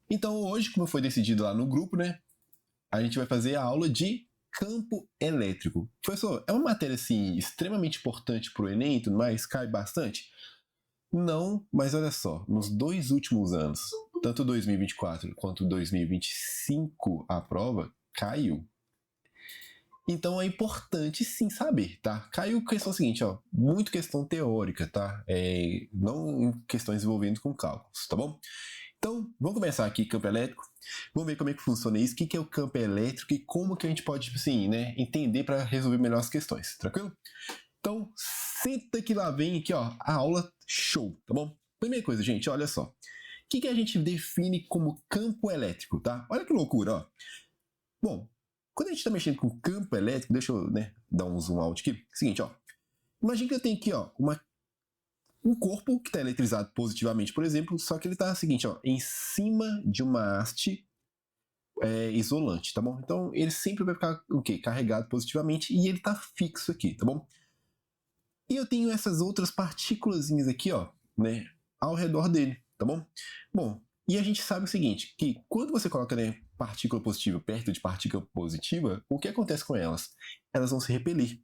Então hoje, como foi decidido lá no grupo, né, a gente vai fazer a aula de campo elétrico. Professor, é uma matéria assim extremamente importante para o Enem e tudo mais, cai bastante? Não, mas olha só, nos 2 últimos anos, tanto 2024 quanto 2025, a prova caiu. Então é importante sim saber, tá? Caiu questão seguinte, ó, muito questão teórica, tá? Não questões envolvendo com cálculos, tá bom? Então, vamos começar aqui campo elétrico. Vamos ver como é que funciona isso, o que é o campo elétrico e como que a gente pode, tipo assim, né, entender para resolver melhor as questões, tranquilo? Então, senta que lá vem aqui, ó, a aula show, tá bom? Primeira coisa, gente, olha só. O que a gente define como campo elétrico, tá? Olha que loucura, ó. Bom, quando a gente está mexendo com campo elétrico, deixa eu, né, dar um zoom out aqui. Seguinte, ó. Imagina que eu tenho aqui, ó, um corpo que está eletrizado positivamente, por exemplo, só que ele está, seguinte, ó, em cima de uma haste isolante, tá bom? Então, ele sempre vai ficar, o quê? Carregado positivamente e ele está fixo aqui, tá bom? E eu tenho essas outras partículazinhas aqui, ó, né, ao redor dele, tá bom? Bom, e a gente sabe o seguinte, que quando você coloca, né, partícula positiva perto de partícula positiva, o que acontece com elas? Elas vão se repelir.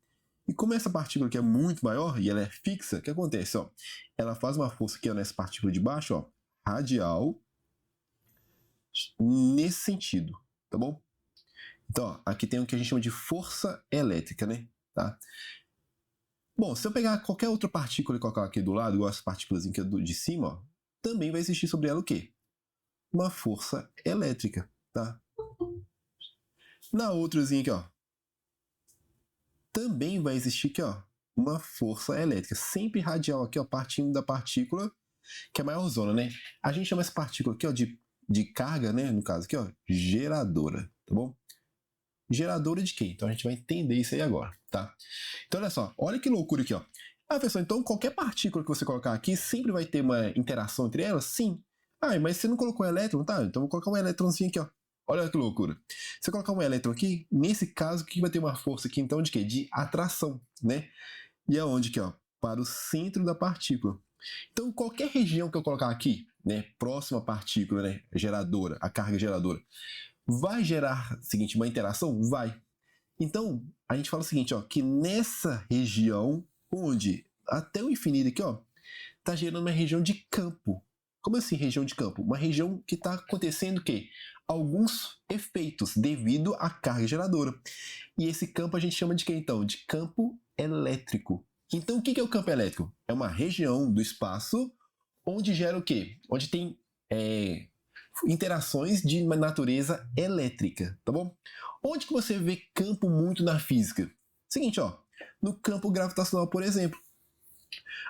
E como essa partícula aqui é muito maior e ela é fixa, o que acontece? Ó, ela faz uma força aqui ó, nessa partícula de baixo, ó, radial, nesse sentido, tá bom? Então, ó, aqui tem o que a gente chama de força elétrica, né? Tá? Bom, se eu pegar qualquer outra partícula e colocar aqui do lado, igual essa partícula aqui de cima, ó, também vai existir sobre ela o quê? Uma força elétrica, tá? Na outrazinha aqui, ó, também vai existir aqui, ó, uma força elétrica, sempre radial aqui, ó, partindo da partícula que é a maior zona, né? A gente chama essa partícula aqui, ó, de carga, né? No caso aqui, ó, geradora, tá bom? Geradora de quê? Então a gente vai entender isso aí agora, tá? Então olha só, olha que loucura aqui, ó. Ah, pessoal, então qualquer partícula que você colocar aqui sempre vai ter uma interação entre elas? Sim. Ah, mas você não colocou um elétron, tá? Então vou colocar um elétronzinho aqui, ó. Olha que loucura. Se eu colocar um elétron aqui, nesse caso, o que vai ter uma força aqui, então, de quê? De atração, né? E aonde aqui, ó? Para o centro da partícula. Então, qualquer região que eu colocar aqui, né, próxima à partícula, né, geradora, a carga geradora, vai gerar, seguinte, uma interação? Vai. Então, a gente fala o seguinte, ó, que nessa região, onde até o infinito aqui, ó, tá gerando uma região de campo. Como assim região de campo? Uma região que está acontecendo o quê? Alguns efeitos devido à carga geradora. E esse campo a gente chama de quê, então? De campo elétrico. Então, o que é o campo elétrico? É uma região do espaço onde gera o quê? Onde tem interações de natureza elétrica, tá bom? Onde que você vê campo muito na física? Seguinte, ó, no campo gravitacional, por exemplo.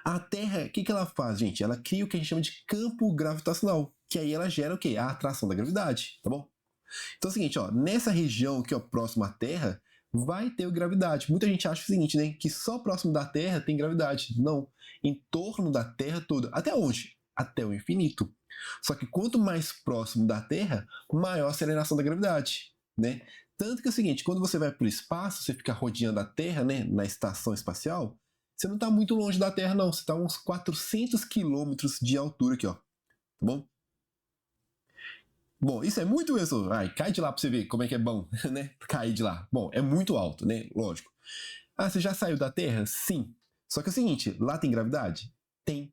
A Terra, o que ela faz, gente? Ela cria o que a gente chama de campo gravitacional, que aí ela gera o quê? A atração da gravidade, tá bom? Então é o seguinte, ó, nessa região aqui, ó, próxima à Terra, vai ter gravidade. Muita gente acha o seguinte, né, que só próximo da Terra tem gravidade. Não, em torno da Terra toda. Até onde? Até o infinito. Só que quanto mais próximo da Terra, maior a aceleração da gravidade, né? Tanto que é o seguinte, quando você vai para o espaço, você fica rodeando a Terra, né, na estação espacial, você não está muito longe da Terra, não. Você está a uns 400 quilômetros de altura aqui, ó. Tá bom? Bom, isso é muito isso. Ai, cai de lá pra você ver como é que é bom, né? Cair de lá. Bom, é muito alto, né? Lógico. Ah, você já saiu da Terra? Sim. Só que é o seguinte, lá tem gravidade? Tem.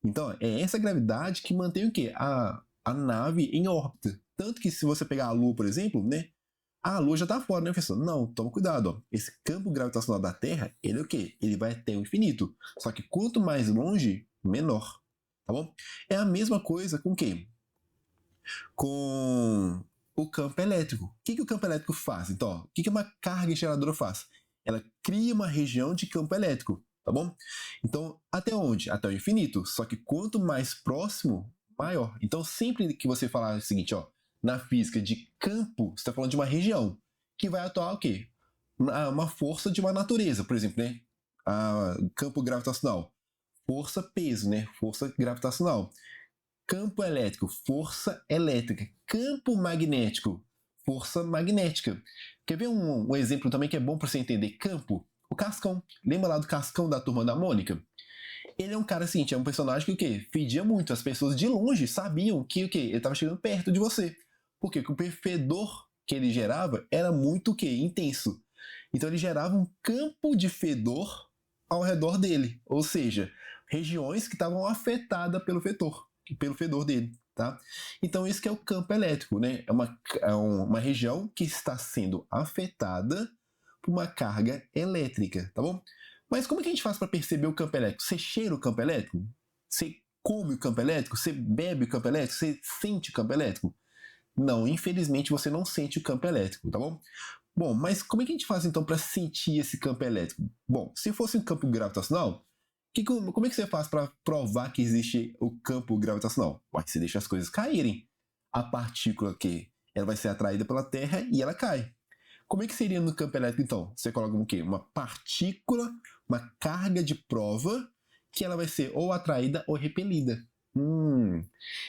Então, é essa gravidade que mantém o quê? A nave em órbita. Tanto que se você pegar a Lua, por exemplo, né? A Lua já tá fora, né, professor? Não, toma cuidado, ó. Esse campo gravitacional da Terra, ele é o quê? Ele vai até o infinito. Só que quanto mais longe, menor. Tá bom? É a mesma coisa com o quê? Com o campo elétrico. O que o campo elétrico faz? Então, ó, o que uma carga geradora faz? Ela cria uma região de campo elétrico, tá bom? Então, até onde? Até o infinito. Só que quanto mais próximo, maior. Então, sempre que você falar o seguinte, ó, na física de campo, você está falando de uma região que vai atuar o quê? Uma força de uma natureza, por exemplo, né? Campo gravitacional. Força-peso, né? Força gravitacional. Campo elétrico, força elétrica. Campo magnético, força magnética. Quer ver um exemplo também que é bom para você entender campo? O Cascão. Lembra lá do Cascão da Turma da Mônica? Ele é um cara assim, é um personagem que o quê? Fedia muito. As pessoas de longe sabiam que o quê? Ele estava chegando perto de você. Por quê? Porque o fedor que ele gerava era muito o quê? Intenso. Então ele gerava um campo de fedor ao redor dele. Ou seja, regiões que estavam afetadas pelo fedor dele. Tá? Então isso que é o campo elétrico, né? É uma região que está sendo afetada por uma carga elétrica, tá bom? Mas como é que a gente faz para perceber o campo elétrico? Você cheira o campo elétrico? Você come o campo elétrico? Você bebe o campo elétrico? Você sente o campo elétrico? Não, infelizmente você não sente o campo elétrico, tá bom? Bom, mas como é que a gente faz então para sentir esse campo elétrico? Bom, se fosse um campo gravitacional, como é que você faz para provar que existe o campo gravitacional? Você deixa as coisas caírem. A partícula que ela vai ser atraída pela Terra e ela cai. Como é que seria no campo elétrico então? Você coloca o quê? Uma partícula, uma carga de prova que ela vai ser ou atraída ou repelida.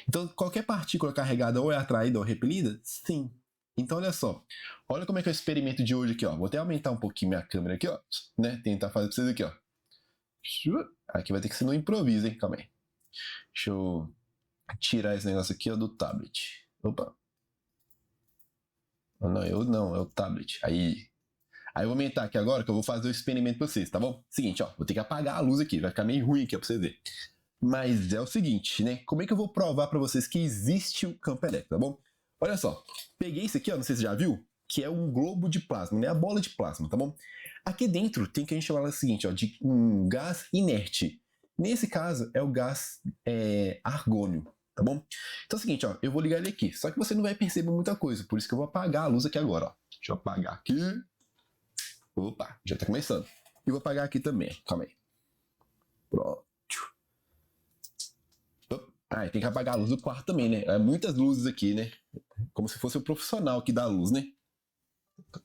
Então, qualquer partícula carregada ou é atraída ou repelida? Sim. Então, olha só. Olha como é que é o experimento de hoje aqui, ó. Vou até aumentar um pouquinho minha câmera aqui, ó. Né? Tentar fazer pra vocês aqui, ó. Aqui vai ter que ser no improviso, hein? Calma aí. Deixa eu tirar esse negócio aqui, ó, do tablet. Opa. Não, é o tablet. Aí eu vou aumentar aqui agora que eu vou fazer o experimento pra vocês, tá bom? Seguinte, ó. Vou ter que apagar a luz aqui. Vai ficar meio ruim aqui, ó, pra vocês verem. Mas é o seguinte, né? Como é que eu vou provar para vocês que existe o campo elétrico, tá bom? Olha só, peguei isso aqui, ó, não sei se você já viu, que é um globo de plasma, né? A bola de plasma, tá bom? Aqui dentro tem que a gente chamar o seguinte, ó, de um gás inerte. Nesse caso é o gás argônio, tá bom? Então é o seguinte, ó, eu vou ligar ele aqui, só que você não vai perceber muita coisa, por isso que eu vou apagar a luz aqui agora, ó. Deixa eu apagar aqui. Opa, já tá começando. E vou apagar aqui também, calma aí. Pronto. Tem que apagar a luz do quarto também, né? É muitas luzes aqui, né? Como se fosse o profissional que dá a luz, né?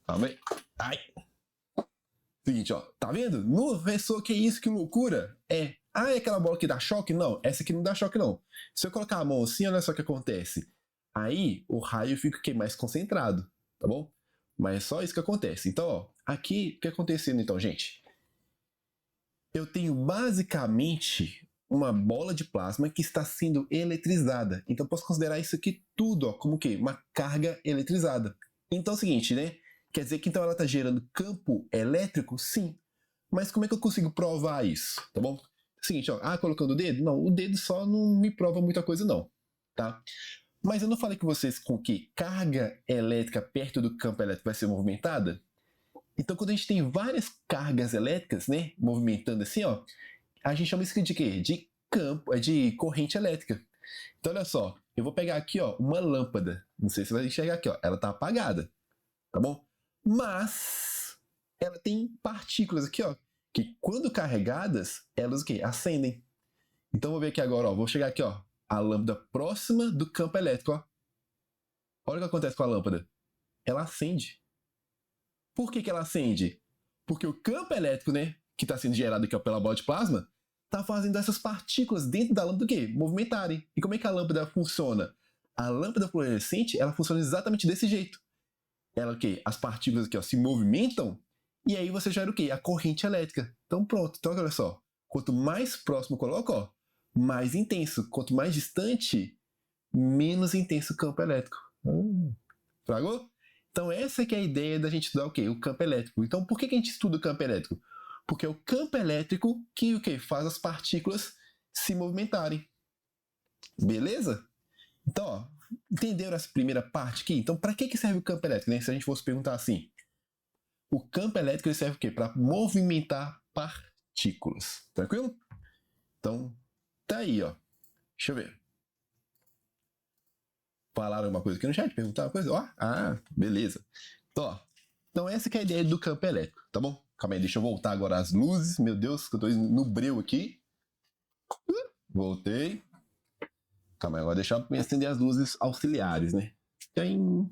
Calma aí. Ai. Seguinte, ó. Tá vendo? No professor, que isso? Que loucura? É aquela bola que dá choque? Não, essa aqui não dá choque, não. Se eu colocar a mão assim, olha só o que acontece. Aí, o raio fica mais concentrado, tá bom? Mas é só isso que acontece. Então, ó. Aqui, o que acontecendo então, gente? Eu tenho basicamente uma bola de plasma que está sendo eletrizada. Então posso considerar isso aqui tudo, ó, como o quê? Uma carga eletrizada. Então é o seguinte, né? Quer dizer que então ela está gerando campo elétrico? Sim. Mas como é que eu consigo provar isso? Tá bom? É o seguinte, ó, colocando o dedo? Não, o dedo só não me prova muita coisa não, tá? Mas eu não falei com vocês com que carga elétrica perto do campo elétrico vai ser movimentada? Então quando a gente tem várias cargas elétricas, né, movimentando assim, ó, a gente chama isso de quê? De campo, de corrente elétrica. Então, olha só, eu vou pegar aqui, ó, uma lâmpada. Não sei se você vai enxergar aqui, ó. Ela está apagada, tá bom? Mas ela tem partículas aqui, ó, que quando carregadas, elas o quê? Acendem. Então, vou ver aqui agora, ó. Vou chegar aqui, ó, a lâmpada próxima do campo elétrico, ó. Olha o que acontece com a lâmpada. Ela acende. Por que ela acende? Porque o campo elétrico, né, que está sendo gerado aqui, ó, pela bola de plasma, está fazendo essas partículas dentro da lâmpada o quê? Movimentarem. E como é que a lâmpada funciona? A lâmpada fluorescente, ela funciona exatamente desse jeito. Ela o quê? As partículas aqui, ó, se movimentam e aí você gera o quê? A corrente elétrica. Então pronto. Então olha só. Quanto mais próximo eu coloco, ó, mais intenso. Quanto mais distante, menos intenso o campo elétrico. Tragou? Então essa que é a ideia da gente estudar o quê? O campo elétrico. Então por que a gente estuda o campo elétrico? Porque é o campo elétrico que o quê? Faz as partículas se movimentarem. Beleza? Então, ó, entenderam essa primeira parte aqui? Então, para que serve o campo elétrico? Né? Se a gente fosse perguntar assim, o campo elétrico ele serve o quê? Para movimentar partículas. Tranquilo? Então, tá aí, ó. Deixa eu ver. Falaram alguma coisa aqui no chat? Perguntaram uma coisa? Ó, beleza. Então, essa que é a ideia do campo elétrico, tá bom? Calma aí, deixa eu voltar agora as luzes. Meu Deus, que eu tô no breu aqui. Voltei. Calma aí, agora deixa eu acender as luzes auxiliares, né? Tem.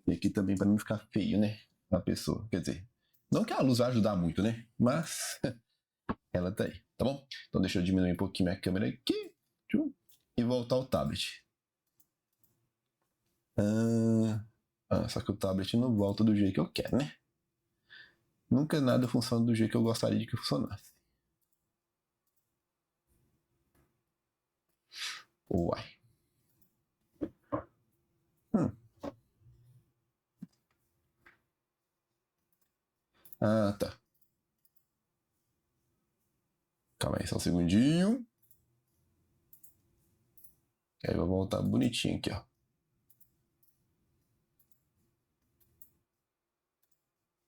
E aqui também para não ficar feio, né? A pessoa. Quer dizer, não que a luz vai ajudar muito, né? Mas ela tá aí, tá bom? Então deixa eu diminuir um pouquinho minha câmera aqui. E voltar ao tablet. Só que o tablet não volta do jeito que eu quero, né? Nunca nada funciona do jeito que eu gostaria de que funcionasse. Uai. Ah, tá. Calma aí, só um segundinho. Aí vai voltar bonitinho aqui, ó.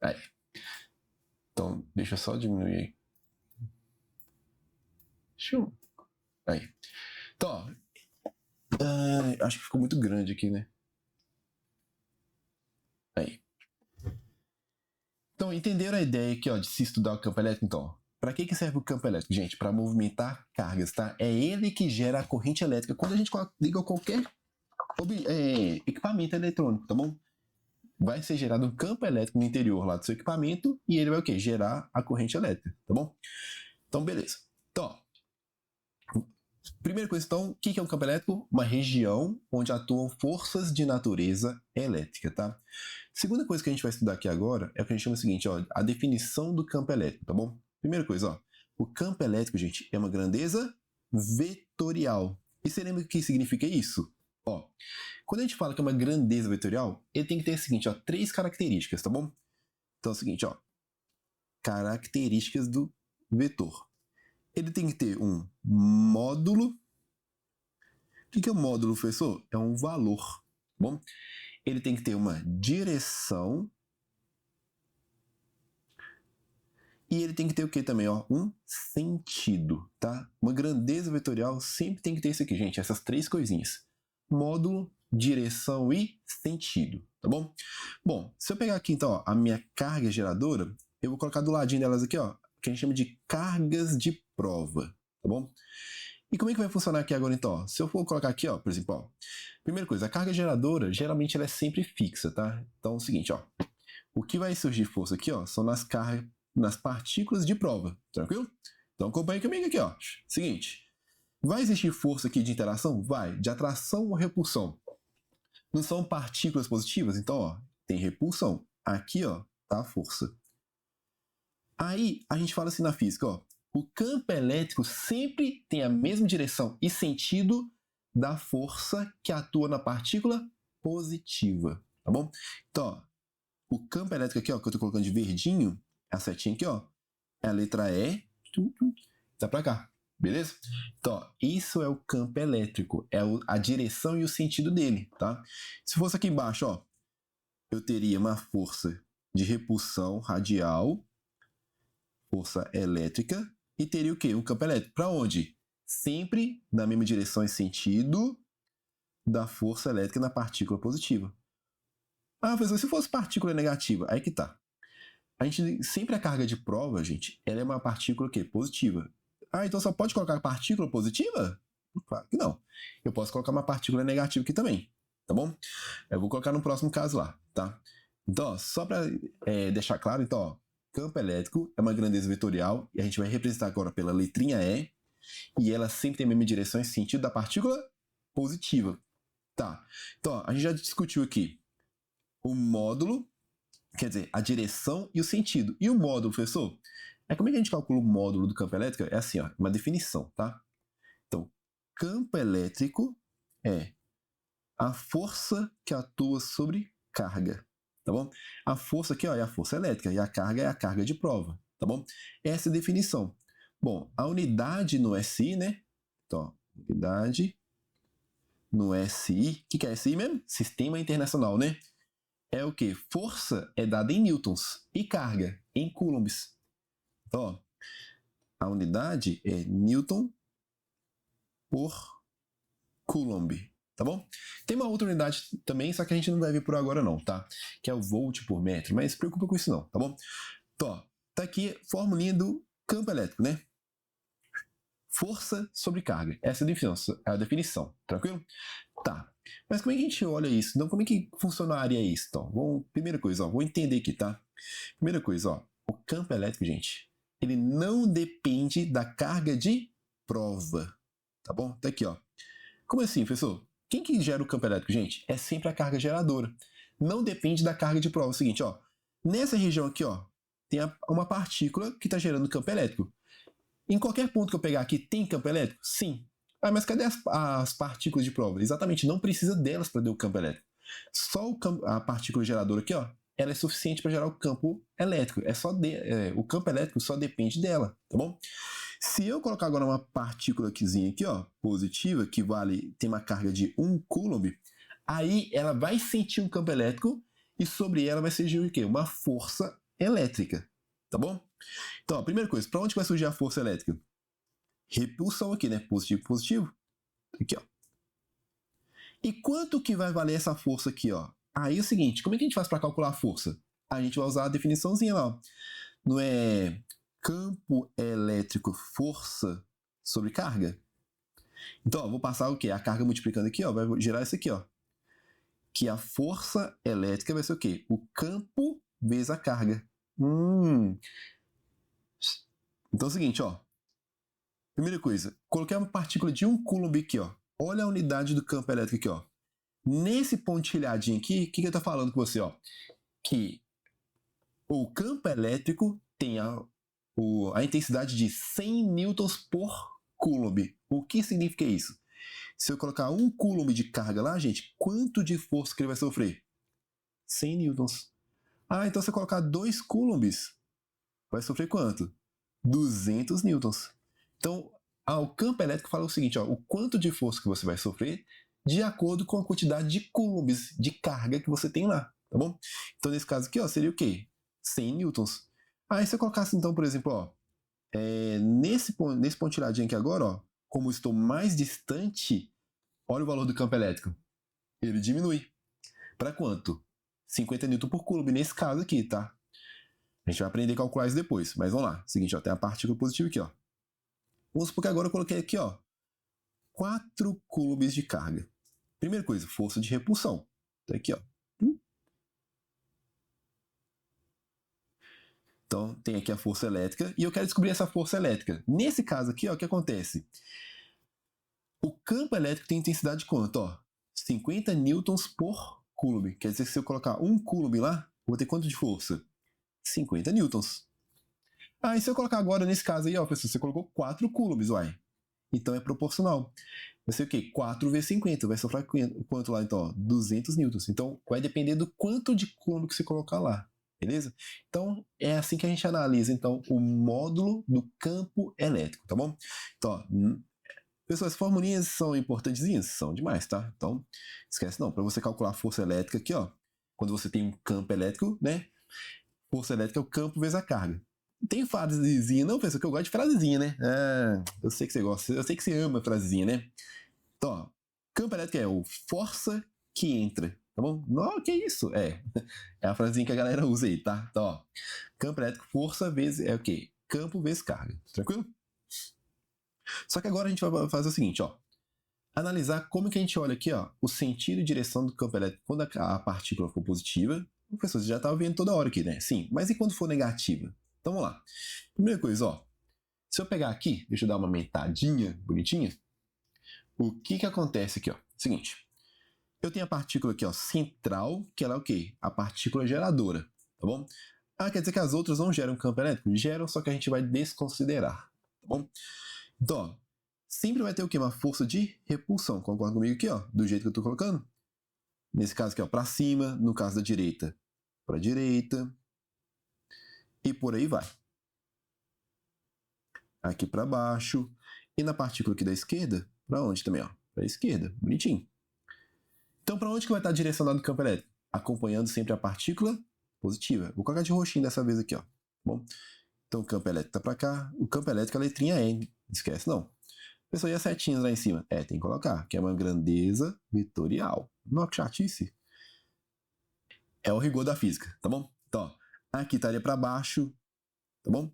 Aí. Então, deixa eu só diminuir. Aí. Então, ó. Acho que ficou muito grande aqui, né? Aí. Então, entenderam a ideia aqui, ó, de se estudar o campo elétrico? Então, para que serve o campo elétrico, gente? Para movimentar cargas, tá? É ele que gera a corrente elétrica quando a gente liga qualquer equipamento eletrônico, tá bom? Vai ser gerado um campo elétrico no interior lá do seu equipamento e ele vai o quê? Gerar a corrente elétrica, tá bom? Então, beleza. Então, ó, primeira coisa, então, o que é um campo elétrico? Uma região onde atuam forças de natureza elétrica, tá? Segunda coisa que a gente vai estudar aqui agora é o que a gente chama o seguinte, ó, a definição do campo elétrico, tá bom? Primeira coisa, ó, o campo elétrico, gente, é uma grandeza vetorial. E você lembra o que significa isso? Ó, quando a gente fala que é uma grandeza vetorial, ele tem que ter o seguinte, ó, 3 características, tá bom? Então é o seguinte, ó, características do vetor. Ele tem que ter um módulo. O que é um módulo, professor? É um valor, tá bom? Ele tem que ter uma direção. E ele tem que ter o que também, ó? Um sentido, tá? Uma grandeza vetorial sempre tem que ter isso aqui, gente, essas 3 coisinhas. Módulo, direção e sentido, tá bom? Bom, se eu pegar aqui, então, ó, a minha carga geradora, eu vou colocar do ladinho delas aqui, ó, que a gente chama de cargas de prova, tá bom? E como é que vai funcionar aqui agora, então? Ó? Se eu for colocar aqui, ó, por exemplo, ó, primeira coisa, a carga geradora, geralmente ela é sempre fixa, tá? Então é o seguinte, ó, o que vai surgir força aqui, ó, são nas partículas de prova, tranquilo? Então acompanhe comigo aqui, ó. Seguinte, vai existir força aqui de interação? Vai. De atração ou repulsão? Não são partículas positivas? Então, ó, tem repulsão. Aqui, ó, tá a força. Aí, a gente fala assim na física, ó, o campo elétrico sempre tem a mesma direção e sentido da força que atua na partícula positiva, tá bom? Então, ó, o campo elétrico aqui, ó, que eu tô colocando de verdinho, a setinha aqui, ó, é a letra E, tá pra cá, beleza? Então, ó, isso é o campo elétrico, é a direção e o sentido dele, tá? Se fosse aqui embaixo, ó, eu teria uma força de repulsão radial, força elétrica, e teria o quê? Um campo elétrico. Para onde? Sempre na mesma direção e sentido da força elétrica na partícula positiva. Ah, professor, se fosse partícula negativa, aí que tá. A gente, sempre a carga de prova, gente, ela é uma partícula o quê? Positiva. Ah, então só pode colocar partícula positiva? Claro que não. Eu posso colocar uma partícula negativa aqui também, tá bom? Eu vou colocar no próximo caso lá, tá? Então, ó, só para deixar claro, então, ó, campo elétrico é uma grandeza vetorial e a gente vai representar agora pela letrinha E e ela sempre tem a mesma direção e sentido da partícula positiva, tá? Então, ó, a gente já discutiu aqui o módulo, quer dizer, a direção e o sentido. E o módulo, professor? Como é que a gente calcula o módulo do campo elétrico? É assim, ó, uma definição, tá? Então, campo elétrico é a força que atua sobre carga, tá bom? A força aqui, ó, é a força elétrica e a carga é a carga de prova, tá bom? Essa é a definição. Bom, a unidade no SI, né? Então, unidade no SI. O que é SI mesmo? Sistema Internacional, né? É o que? Força é dada em newtons e carga em coulombs. Então, ó, a unidade é newton por coulomb, tá bom? Tem uma outra unidade também, só que a gente não vai ver por agora não, tá? Que é o volt por metro, mas não se preocupa com isso não, tá bom? Então, ó, tá aqui a formulinha do campo elétrico, né? Força sobre carga. Essa é a definição, tranquilo? Tá. Mas como é que a gente olha isso? Então, como é que funcionaria isso? Então, primeira coisa, ó, vou entender aqui, tá? Primeira coisa, ó, o campo elétrico, gente, ele não depende da carga de prova, tá bom? Tá aqui, ó. Como assim, professor? Quem que gera o campo elétrico, gente? É sempre a carga geradora. Não depende da carga de prova. É o seguinte, ó, nessa região aqui, ó, tem uma partícula que está gerando campo elétrico. Em qualquer ponto que eu pegar aqui, tem campo elétrico? Sim. Ah, mas cadê as partículas de prova? Exatamente, não precisa delas para ter o campo elétrico. Só a partícula geradora aqui, ó, ela é suficiente para gerar o campo elétrico. O campo elétrico só depende dela, tá bom? Se eu colocar agora uma partícula aqui, ó, positiva, que tem uma carga de 1 coulomb, aí ela vai sentir um campo elétrico e sobre ela vai surgir o quê? Uma força elétrica, tá bom? Então, a primeira coisa, para onde vai surgir a força elétrica? Repulsão aqui, né? Positivo, positivo. Aqui, ó. E quanto que vai valer essa força aqui, ó? Aí é o seguinte, como é que a gente faz para calcular a força? A gente vai usar a definiçãozinha lá, ó. Não é campo elétrico força sobre carga? Então, ó, vou passar o quê? A carga multiplicando aqui, ó, vai gerar isso aqui, ó. Que a força elétrica vai ser o quê? O campo vezes a carga. Então é o seguinte, ó. Primeira coisa, coloquei uma partícula de 1 coulomb aqui, ó. Olha a unidade do campo elétrico aqui, ó. Nesse pontilhadinho aqui, o que eu tô falando com você, ó? Que o campo elétrico tem a intensidade de 100 newtons por coulomb. O que significa isso? Se eu colocar 1 coulomb de carga lá, gente, quanto de força que ele vai sofrer? 100 newtons. Ah, então se eu colocar 2 coulombs, vai sofrer quanto? 200 newtons. Então, o campo elétrico fala o seguinte, ó, o quanto de força que você vai sofrer de acordo com a quantidade de coulombs de carga que você tem lá, tá bom? Então, nesse caso aqui, ó, seria o quê? 100 newtons. Aí, se eu colocasse, então, por exemplo, ó, nesse pontilhadinho aqui agora, ó, como estou mais distante, olha o valor do campo elétrico. Ele diminui. Para quanto? 50 newton por coulomb nesse caso aqui, tá? A gente vai aprender a calcular isso depois, mas vamos lá. Seguinte, ó, tem a partícula positiva aqui, ó. Vamos supor que agora eu coloquei aqui, ó, 4 coulombs de carga. Primeira coisa, força de repulsão. Tá aqui, ó. Então, tem aqui a força elétrica e eu quero descobrir essa força elétrica. Nesse caso aqui, ó, o que acontece? O campo elétrico tem intensidade de quanto? Ó, 50 newtons por coulomb. Quer dizer que se eu colocar 1 coulomb lá, eu vou ter quanto de força? 50 newtons. Ah, e se eu colocar agora, nesse caso aí, ó, pessoal, você colocou 4 coulombs, uai. Então é proporcional. Vai ser o quê? 4 vezes 50. Vai sofrer quanto lá, então? Ó, 200 newtons. Então vai depender do quanto de coulomb que você colocar lá. Beleza? Então é assim que a gente analisa, então, o módulo do campo elétrico, tá bom? Então, ó, pessoal, as formulinhas são importantezinhas? São demais, tá? Então, esquece não. Para você calcular a força elétrica aqui, ó, quando você tem um campo elétrico, né? Força elétrica é o campo vezes a carga. Tem frasezinha, não, pessoal, que eu gosto de frasezinha, né? Ah, eu sei que você gosta, eu sei que você ama frasezinha, né? Então, ó, campo elétrico é o força que entra, tá bom? Não, que isso? É a frasezinha que a galera usa aí, tá? Então, ó, campo elétrico, força vezes, é o quê? Campo vezes carga, tranquilo? Só que agora a gente vai fazer o seguinte, ó. Analisar como que a gente olha aqui, ó, o sentido e direção do campo elétrico quando a partícula for positiva. O professor, você já estava vendo toda hora aqui, né? Sim, mas e quando for negativa? Então vamos lá. Primeira coisa, ó. Se eu pegar aqui, deixa eu dar uma aumentadinha bonitinha. O que acontece aqui, ó? Seguinte. Eu tenho a partícula aqui, ó, central, que ela é o quê? A partícula geradora, tá bom? Ah, quer dizer que as outras não geram campo elétrico? Geram, só que a gente vai desconsiderar, tá bom? Então, ó, sempre vai ter o quê? Uma força de repulsão. Concorda comigo aqui, ó? Do jeito que eu tô colocando? Nesse caso aqui, ó, para cima. No caso da direita, para direita. E por aí vai. Aqui para baixo. E na partícula aqui da esquerda, para onde também, ó? Para a esquerda. Bonitinho. Então, para onde que vai estar direcionado o campo elétrico? Acompanhando sempre a partícula positiva. Vou colocar de roxinho dessa vez aqui, ó. Bom, então o campo elétrico está para cá. O campo elétrico é a letrinha N. Não esquece, não. Pessoal, e as setinhas lá em cima? Tem que colocar, que é uma grandeza vetorial. Não, que chatice. É o rigor da física, tá bom? Então, ó, aqui estaria para baixo, tá bom?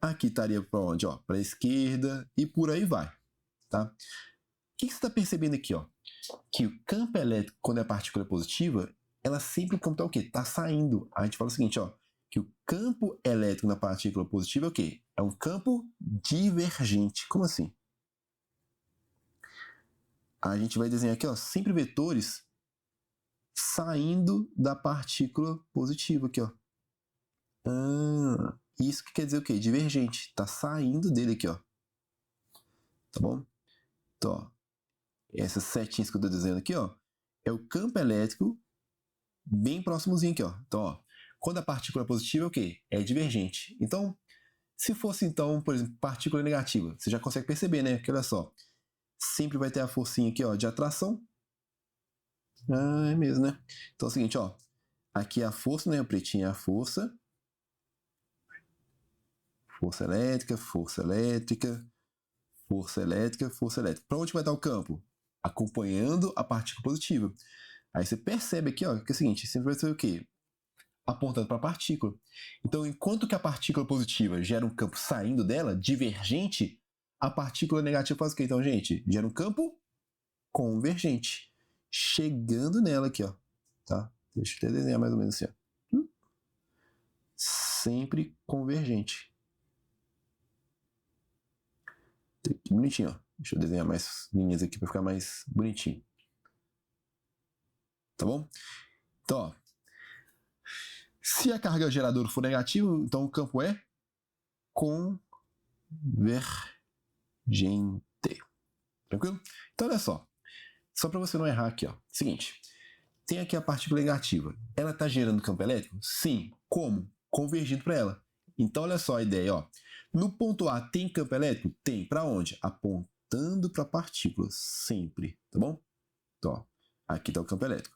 Aqui estaria para onde? Ó, para a esquerda e por aí vai, tá? O que você está percebendo aqui, ó? Que o campo elétrico, quando é partícula positiva, ela sempre o campo está o quê? Está saindo. A gente fala o seguinte, ó, que o campo elétrico na partícula positiva é o quê? É um campo divergente. Como assim? A gente vai desenhar aqui, ó, sempre vetores saindo da partícula positiva aqui, ó. Isso que quer dizer o quê? Divergente. Tá saindo dele aqui, ó. Tá bom? Então, ó, essas setinhas que eu estou desenhando aqui, ó, é o campo elétrico bem próximozinho aqui, ó. Então, ó, quando a partícula é positiva é o quê? É divergente. Então, se fosse, então, por exemplo, partícula negativa, você já consegue perceber, né? Que olha só, sempre vai ter a forcinha aqui, ó, de atração. Ah, é mesmo, né? Então é o seguinte, ó, aqui é a força, né? O pretinho é a força. Força elétrica, força elétrica, força elétrica, força elétrica. Para onde vai estar o campo? Acompanhando a partícula positiva. Aí você percebe aqui, ó, que é o seguinte, sempre vai ser o quê? Apontando para a partícula. Então, enquanto que a partícula positiva gera um campo saindo dela, divergente, a partícula negativa faz o quê, então, gente? Gera um campo convergente, chegando nela aqui, ó. Tá? Deixa eu até desenhar mais ou menos assim, ó. Sempre convergente. Que bonitinho, ó. Deixa eu desenhar mais linhas aqui para ficar mais bonitinho. Tá bom? Então, ó, se a carga geradora for negativa, então o campo é convergente. Tranquilo? Então, olha só. Só para você não errar aqui, ó. Seguinte. Tem aqui a partícula negativa. Ela está gerando campo elétrico? Sim. Como? Convergindo para ela. Então, olha só a ideia, ó. No ponto A tem campo elétrico? Tem. Para onde? Apontando para a partícula. Sempre. Tá bom? Então, ó, aqui está o campo elétrico.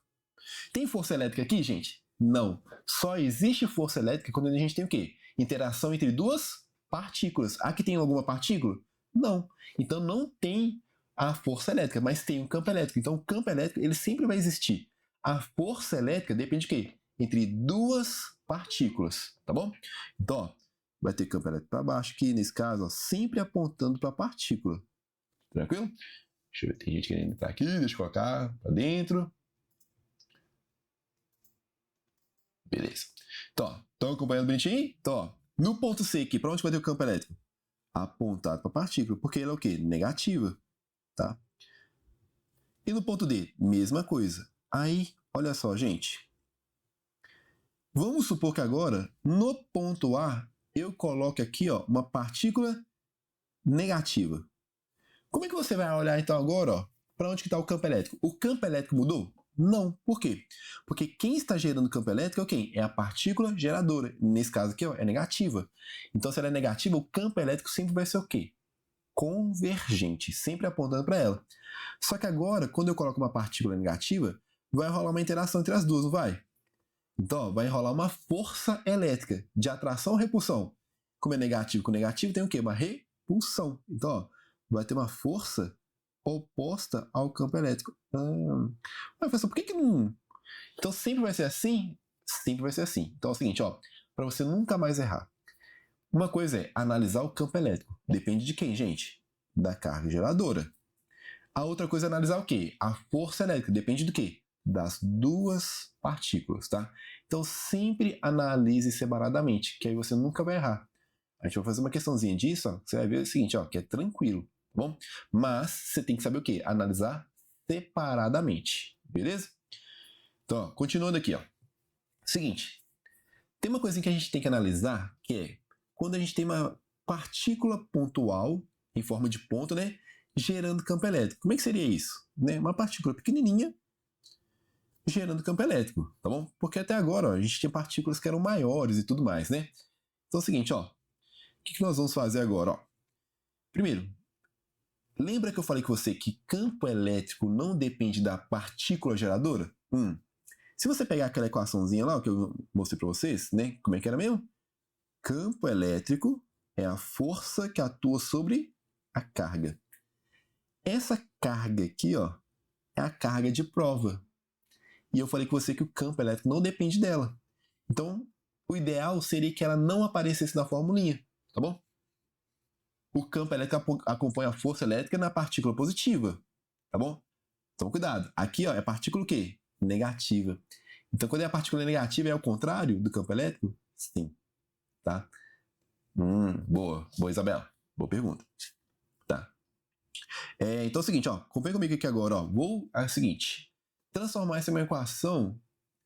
Tem força elétrica aqui, gente? Não. Só existe força elétrica quando a gente tem o quê? Interação entre duas partículas. Aqui tem alguma partícula? Não. Então não tem a força elétrica, mas tem um campo elétrico. Então o campo elétrico ele sempre vai existir. A força elétrica depende de quê? Entre duas partículas, tá bom? Então, ó, vai ter campo elétrico para baixo aqui, nesse caso, ó, sempre apontando para a partícula. Tranquilo? Deixa eu ver, tem gente querendo entrar aqui, deixa eu colocar para dentro. Beleza. Então, estão acompanhando bonitinho? Então, ó, no ponto C aqui, para onde vai ter o campo elétrico? Apontado para a partícula, porque ele é o quê? Negativa, tá? E no ponto D, mesma coisa. Aí, olha só, gente. Vamos supor que agora, no ponto A, eu coloque aqui, ó, uma partícula negativa. Como é que você vai olhar, então, agora, ó, para onde está o campo elétrico? O campo elétrico mudou? Não. Por quê? Porque quem está gerando campo elétrico é quem? É a partícula geradora. Nesse caso aqui, ó, é negativa. Então, se ela é negativa, o campo elétrico sempre vai ser o quê? Convergente, sempre apontando para ela. Só que agora, quando eu coloco uma partícula negativa, vai rolar uma interação entre as duas, não vai? Então, ó, vai rolar uma força elétrica de atração ou repulsão. Como é negativo com negativo, tem o quê? Uma repulsão. Então, ó, vai ter uma força oposta ao campo elétrico. Mas, professor, por que não... Então, sempre vai ser assim? Sempre vai ser assim. Então, é o seguinte, ó, para você nunca mais errar. Uma coisa é analisar o campo elétrico. Depende de quem, gente? Da carga geradora. A outra coisa é analisar o quê? A força elétrica. Depende do quê? Das duas partículas, tá? Então, sempre analise separadamente, que aí você nunca vai errar. A gente vai fazer uma questãozinha disso, ó, você vai ver o seguinte, ó, que é tranquilo, tá bom? Mas você tem que saber o quê? Analisar separadamente, beleza? Então, ó, continuando aqui, ó. Seguinte, tem uma coisinha que a gente tem que analisar, que é quando a gente tem uma partícula pontual, em forma de ponto, né? Gerando campo elétrico. Como é que seria isso? Né? Uma partícula pequenininha gerando campo elétrico, tá bom? Porque até agora, ó, a gente tinha partículas que eram maiores e tudo mais, né? Então é o seguinte, ó. O que nós vamos fazer agora, ó? Primeiro, lembra que eu falei com você que campo elétrico não depende da partícula geradora? Se você pegar aquela equaçãozinha lá, que eu mostrei para vocês, né? Como é que era mesmo? Campo elétrico é a força que atua sobre a carga. Essa carga aqui, ó, é a carga de prova. E eu falei com você que o campo elétrico não depende dela. Então, o ideal seria que ela não aparecesse na formulinha, tá bom? O campo elétrico acompanha a força elétrica na partícula positiva, tá bom? Então, cuidado. Aqui, ó, é partícula o quê? Negativa. Então, quando é a partícula negativa, é o contrário do campo elétrico? Sim. Tá? Boa, Isabela. Boa pergunta. Tá. Então é o seguinte, ó. Acompanha comigo aqui agora, ó. É o seguinte. Transformar essa em uma equação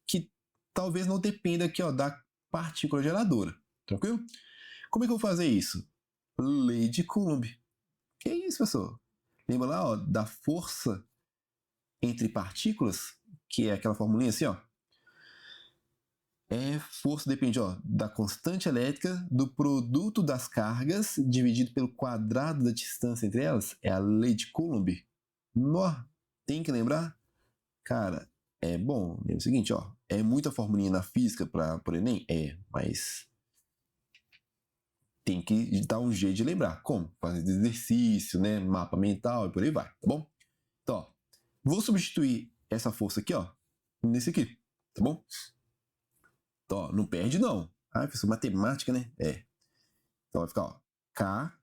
que talvez não dependa aqui, ó, da partícula geradora. Tranquilo? Como é que eu vou fazer isso? Lei de Coulomb. Que isso, professor? Lembra lá, ó, da força entre partículas, que é aquela formulinha assim, ó. Força depende, ó, da constante elétrica do produto das cargas dividido pelo quadrado da distância entre elas. É a lei de Coulomb. Tem que lembrar? Cara, é bom. É o seguinte, ó. É muita formulinha na física para o Enem? Mas tem que dar um jeito de lembrar. Como? Fazer exercício, né? Mapa mental e por aí vai, tá bom? Então, ó, vou substituir essa força aqui, ó, nesse aqui, tá bom? Então, ó, não perde não. Professor, matemática, né? Então vai ficar, ó, K,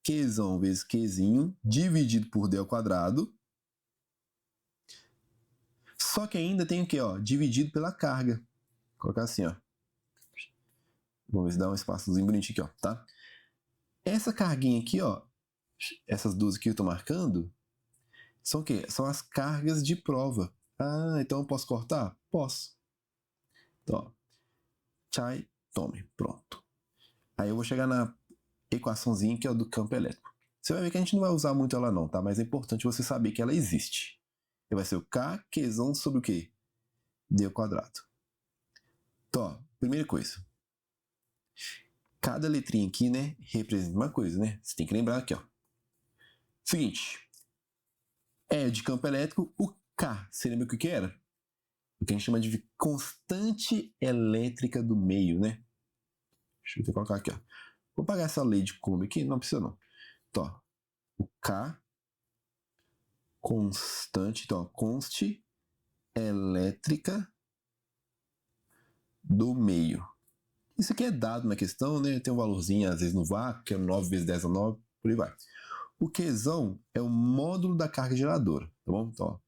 Qzão vezes Qzinho, dividido por D ao quadrado. Só que ainda tem o quê, ó? Dividido pela carga. Vou colocar assim, ó. Vamos ver se dá um espaçozinho bonitinho aqui, ó, tá? Essa carguinha aqui, ó, essas duas aqui que eu tô marcando, são o quê? São as cargas de prova. Então eu posso cortar? Posso. Então, ó, chai, tome, pronto. Aí eu vou chegar na equaçãozinha que é o do campo elétrico. Você vai ver que a gente não vai usar muito ela não, tá? Mas é importante você saber que ela existe. E vai ser o K, Qzão sobre o quê? D ao quadrado. Então, ó, primeira coisa. Cada letrinha aqui, né, representa uma coisa, né? Você tem que lembrar aqui, ó. Seguinte. De campo elétrico, o K, você lembra o que era? O que a gente chama de constante elétrica do meio, né? Deixa eu colocar aqui, ó. Vou apagar essa lei de Coulomb aqui? Não precisa não. Então, ó, o K, constante, então, ó, conste elétrica do meio. Isso aqui é dado na questão, né? Tem um valorzinho, às vezes, no vácuo, que é 9 vezes 10 a 9, por aí vai. O Qzão é o módulo da carga geradora, tá bom? Então, ó,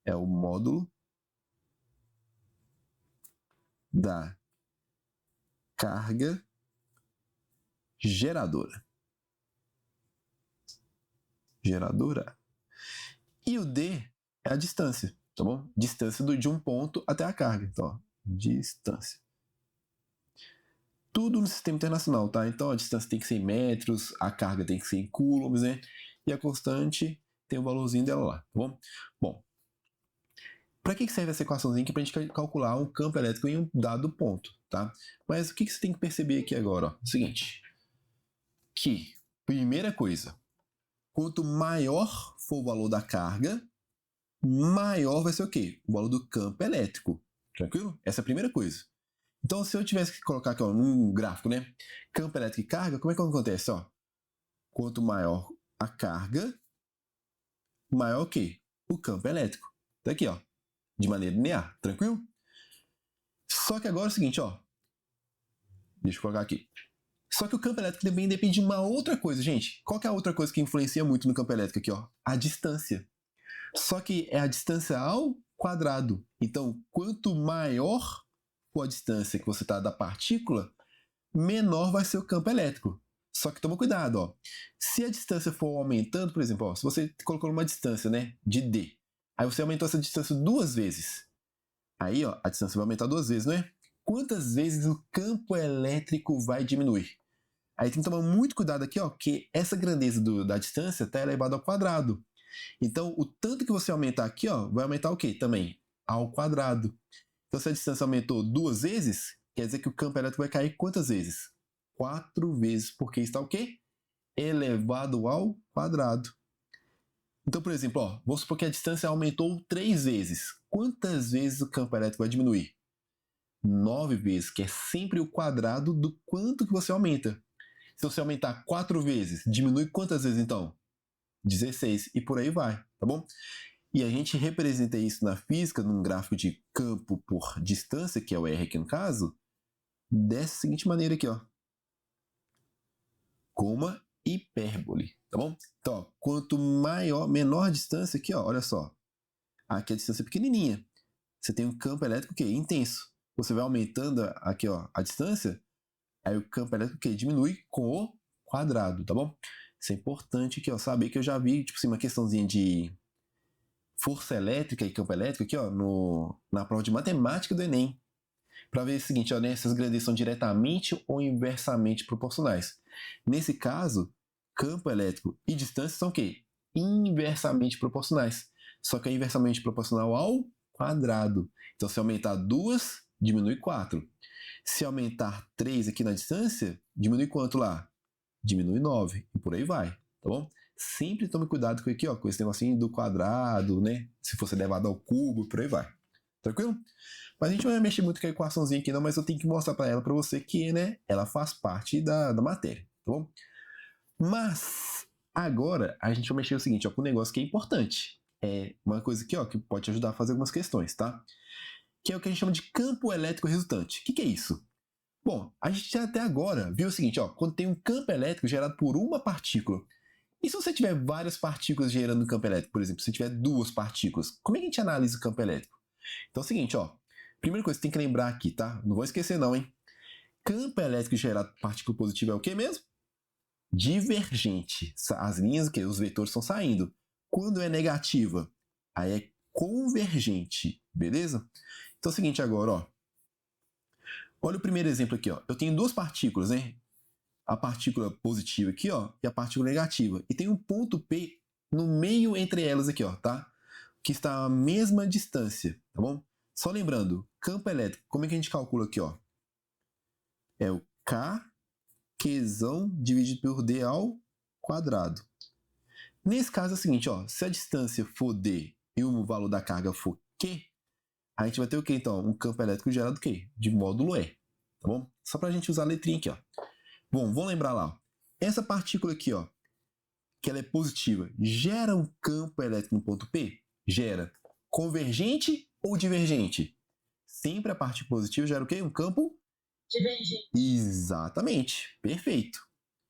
é o módulo da carga geradora. E o D é a distância, tá bom? Distância de um ponto até a carga. Então, ó, distância. Tudo no sistema internacional, tá? Então a distância tem que ser em metros, a carga tem que ser em coulombs, né? E a constante tem o valorzinho dela lá, tá bom? Bom, para que serve essa equaçãozinha aqui? Para a gente calcular um campo elétrico em um dado ponto, tá? Mas o que você tem que perceber aqui agora? Ó? Seguinte, que, primeira coisa, quanto maior for o valor da carga, maior vai ser o quê? O valor do campo elétrico, tranquilo? Essa é a primeira coisa. Então, se eu tivesse que colocar aqui, ó, num gráfico, né? Campo elétrico e carga, como é que acontece? Ó? Quanto maior a carga, maior o quê? O campo elétrico. Daqui, ó. De maneira linear, tranquilo? Só que agora é o seguinte, ó. Deixa eu colocar aqui. Só que o campo elétrico também depende de uma outra coisa, gente. Qual que é a outra coisa que influencia muito no campo elétrico aqui, ó? A distância. Só que é a distância ao quadrado. Então, quanto maior for a distância que você está da partícula, menor vai ser o campo elétrico. Só que toma cuidado, ó. Se a distância for aumentando, por exemplo, ó, se você colocou uma distância, né, de D, aí você aumentou essa distância 2 vezes. Aí, ó, a distância vai aumentar 2 vezes, não é? Quantas vezes o campo elétrico vai diminuir? Aí tem que tomar muito cuidado aqui, ó, que essa grandeza da distância está elevada ao quadrado. Então, o tanto que você aumentar aqui, ó, vai aumentar o quê? Também ao quadrado. Então, se a distância aumentou 2 vezes, quer dizer que o campo elétrico vai cair quantas vezes? 4 vezes, porque está o quê? Elevado ao quadrado. Então, por exemplo, ó, vamos supor que a distância aumentou 3 vezes. Quantas vezes o campo elétrico vai diminuir? 9 vezes, que é sempre o quadrado do quanto que você aumenta. Se você aumentar 4 vezes, diminui quantas vezes então? 16, e por aí vai, tá bom? E a gente representa isso na física, num gráfico de campo por distância, que é o R aqui no caso, dessa seguinte maneira aqui, ó. Com uma hipérbole, tá bom? Então, ó, quanto menor a distância aqui, ó, olha só. Aqui a distância é pequenininha. Você tem um campo elétrico que é intenso. Você vai aumentando aqui, ó, a distância, aí o campo elétrico que diminui com o quadrado, tá bom? Isso é importante aqui, ó, saber que eu já vi, tipo assim, uma questãozinha de força elétrica e campo elétrico aqui, ó, na prova de matemática do Enem. Para ver o seguinte, ó, né, essas grandezas são diretamente ou inversamente proporcionais. Nesse caso, campo elétrico e distância são o quê? inversamente proporcionais. Só que é inversamente proporcional ao quadrado. Então, se aumentar 2, diminui 4. Se aumentar 3 aqui na distância, diminui quanto lá? Diminui 9. E por aí vai, tá bom? Sempre tome cuidado com aqui, ó, com esse negocinho do quadrado, né? Se fosse elevado ao cubo, por aí vai. Tranquilo? Mas a gente não vai mexer muito com a equaçãozinha aqui não, mas eu tenho que mostrar para ela, para você, que, né, ela faz parte da matéria, tá bom? Mas agora a gente vai mexer o seguinte, ó, com um negócio que é importante. É uma coisa aqui, ó, que pode te ajudar a fazer algumas questões, tá? Que é o que a gente chama de campo elétrico resultante. O que é isso? Bom, a gente até agora viu o seguinte, ó, quando tem um campo elétrico gerado por uma partícula. E se você tiver várias partículas gerando um campo elétrico, por exemplo, se tiver 2 partículas, como é que a gente analisa o campo elétrico? Então é o seguinte, ó, primeira coisa que você tem que lembrar aqui, tá? Não vou esquecer não, hein? Campo elétrico gerado por partícula positiva é o que mesmo? Divergente. As linhas, que os vetores estão saindo. Quando é negativa, aí é convergente, beleza? Então é o seguinte agora, ó. Olha o primeiro exemplo aqui, ó. Eu tenho 2 partículas, né? A partícula positiva aqui, ó, e a partícula negativa. E tem um ponto P no meio entre elas aqui, ó, tá? Que está à mesma distância, tá bom? Só lembrando, campo elétrico, como é que a gente calcula aqui, ó? É o K Qzão dividido por D ao quadrado. Nesse caso é o seguinte, ó, se a distância for D e o valor da carga for Q, a gente vai ter o quê, então? Um campo elétrico gerado do quê? De módulo E, tá bom? Só para a gente usar a letrinha aqui, ó. Bom, vamos lembrar lá, ó. Essa partícula aqui, ó, que ela é positiva, gera um campo elétrico no ponto P? Gera. Convergente ou divergente? Sempre a parte positiva gera o quê? Um campo divergente. Exatamente. Perfeito.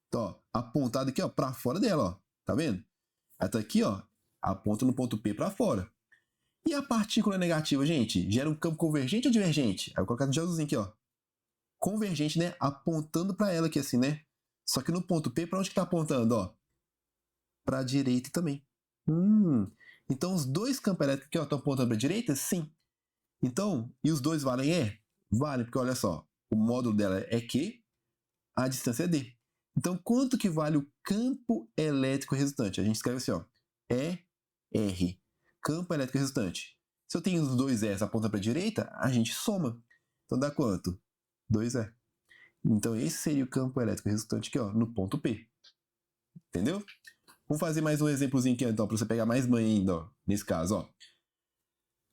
Então, ó, apontado aqui, ó, para fora dela, ó. Tá vendo? Até aqui, ó, aponta no ponto P para fora. E a partícula negativa, gente, gera um campo convergente ou divergente? Aí eu vou colocar no azulzinho aqui, ó. Convergente, né? Apontando para ela aqui assim, né? Só que no ponto P, para onde que tá apontando, ó? Para a direita também. Então os dois campos elétricos aqui, ó, estão apontando para a direita? Sim. Então, e os dois valem E? Vale, porque olha só, o módulo dela é Q, a distância é D. Então, quanto que vale o campo elétrico resultante? A gente escreve assim, ó, ER, campo elétrico resultante. Se eu tenho os dois E's apontando para a direita, a gente soma. Então, dá quanto? 2E. Então, esse seria o campo elétrico resultante aqui, ó, no ponto P. Entendeu? Vamos fazer mais um exemplozinho aqui, então, para você pegar mais manha ainda, ó, nesse caso, ó.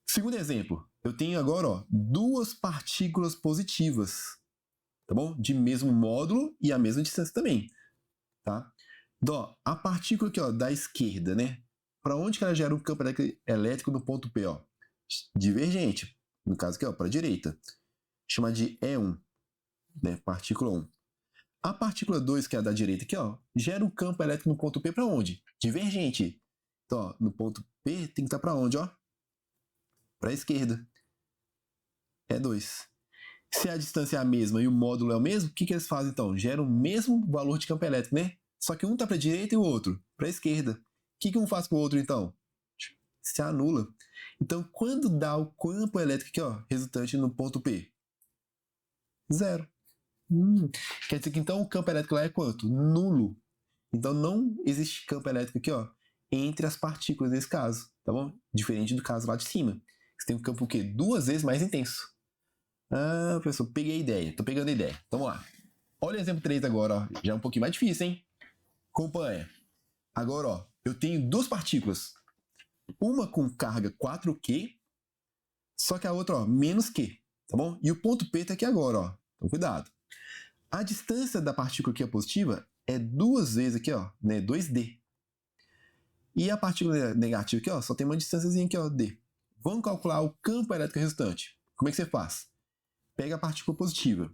Segundo exemplo, eu tenho agora, ó, 2 partículas positivas, tá bom? De mesmo módulo e a mesma distância também, tá? Então, ó, a partícula aqui, ó, da esquerda, né? Para onde que ela gera um campo elétrico no ponto P, ó? Divergente. No caso aqui, ó, para a direita. Chama de E1, né? Partícula 1. A partícula 2, que é a da direita aqui, ó, gera um campo elétrico no ponto P para onde? Divergente. Então, ó, no ponto P tem que estar para onde, ó? Para a esquerda. E2. Se a distância é a mesma e o módulo é o mesmo, o que eles fazem então? Geram o mesmo valor de campo elétrico, né? Só que um está para a direita e o outro para a esquerda. O que um faz com o outro então? Se anula. Então, quando dá o campo elétrico aqui, ó, resultante no ponto P? 0. Quer dizer que então o campo elétrico lá é quanto? Nulo. Então não existe campo elétrico aqui, ó, entre as partículas nesse caso, tá bom? Diferente do caso lá de cima. Você tem um campo o quê? 2 vezes mais intenso. Ah, professor, peguei a ideia. Tô pegando a ideia. Então, vamos lá. Olha o exemplo 3 agora, ó. Já é um pouquinho mais difícil, hein? Acompanha. Agora, ó, eu tenho 2 partículas. Uma com carga 4Q, só que a outra, ó, menos Q, tá bom? E o ponto P tá aqui agora, ó. Então, cuidado. A distância da partícula que é positiva é 2 vezes aqui, ó, né, 2D. E a partícula negativa aqui, ó, só tem uma distânciazinha aqui, ó, D. Vamos calcular o campo elétrico resultante. Como é que você faz? Pega a partícula positiva.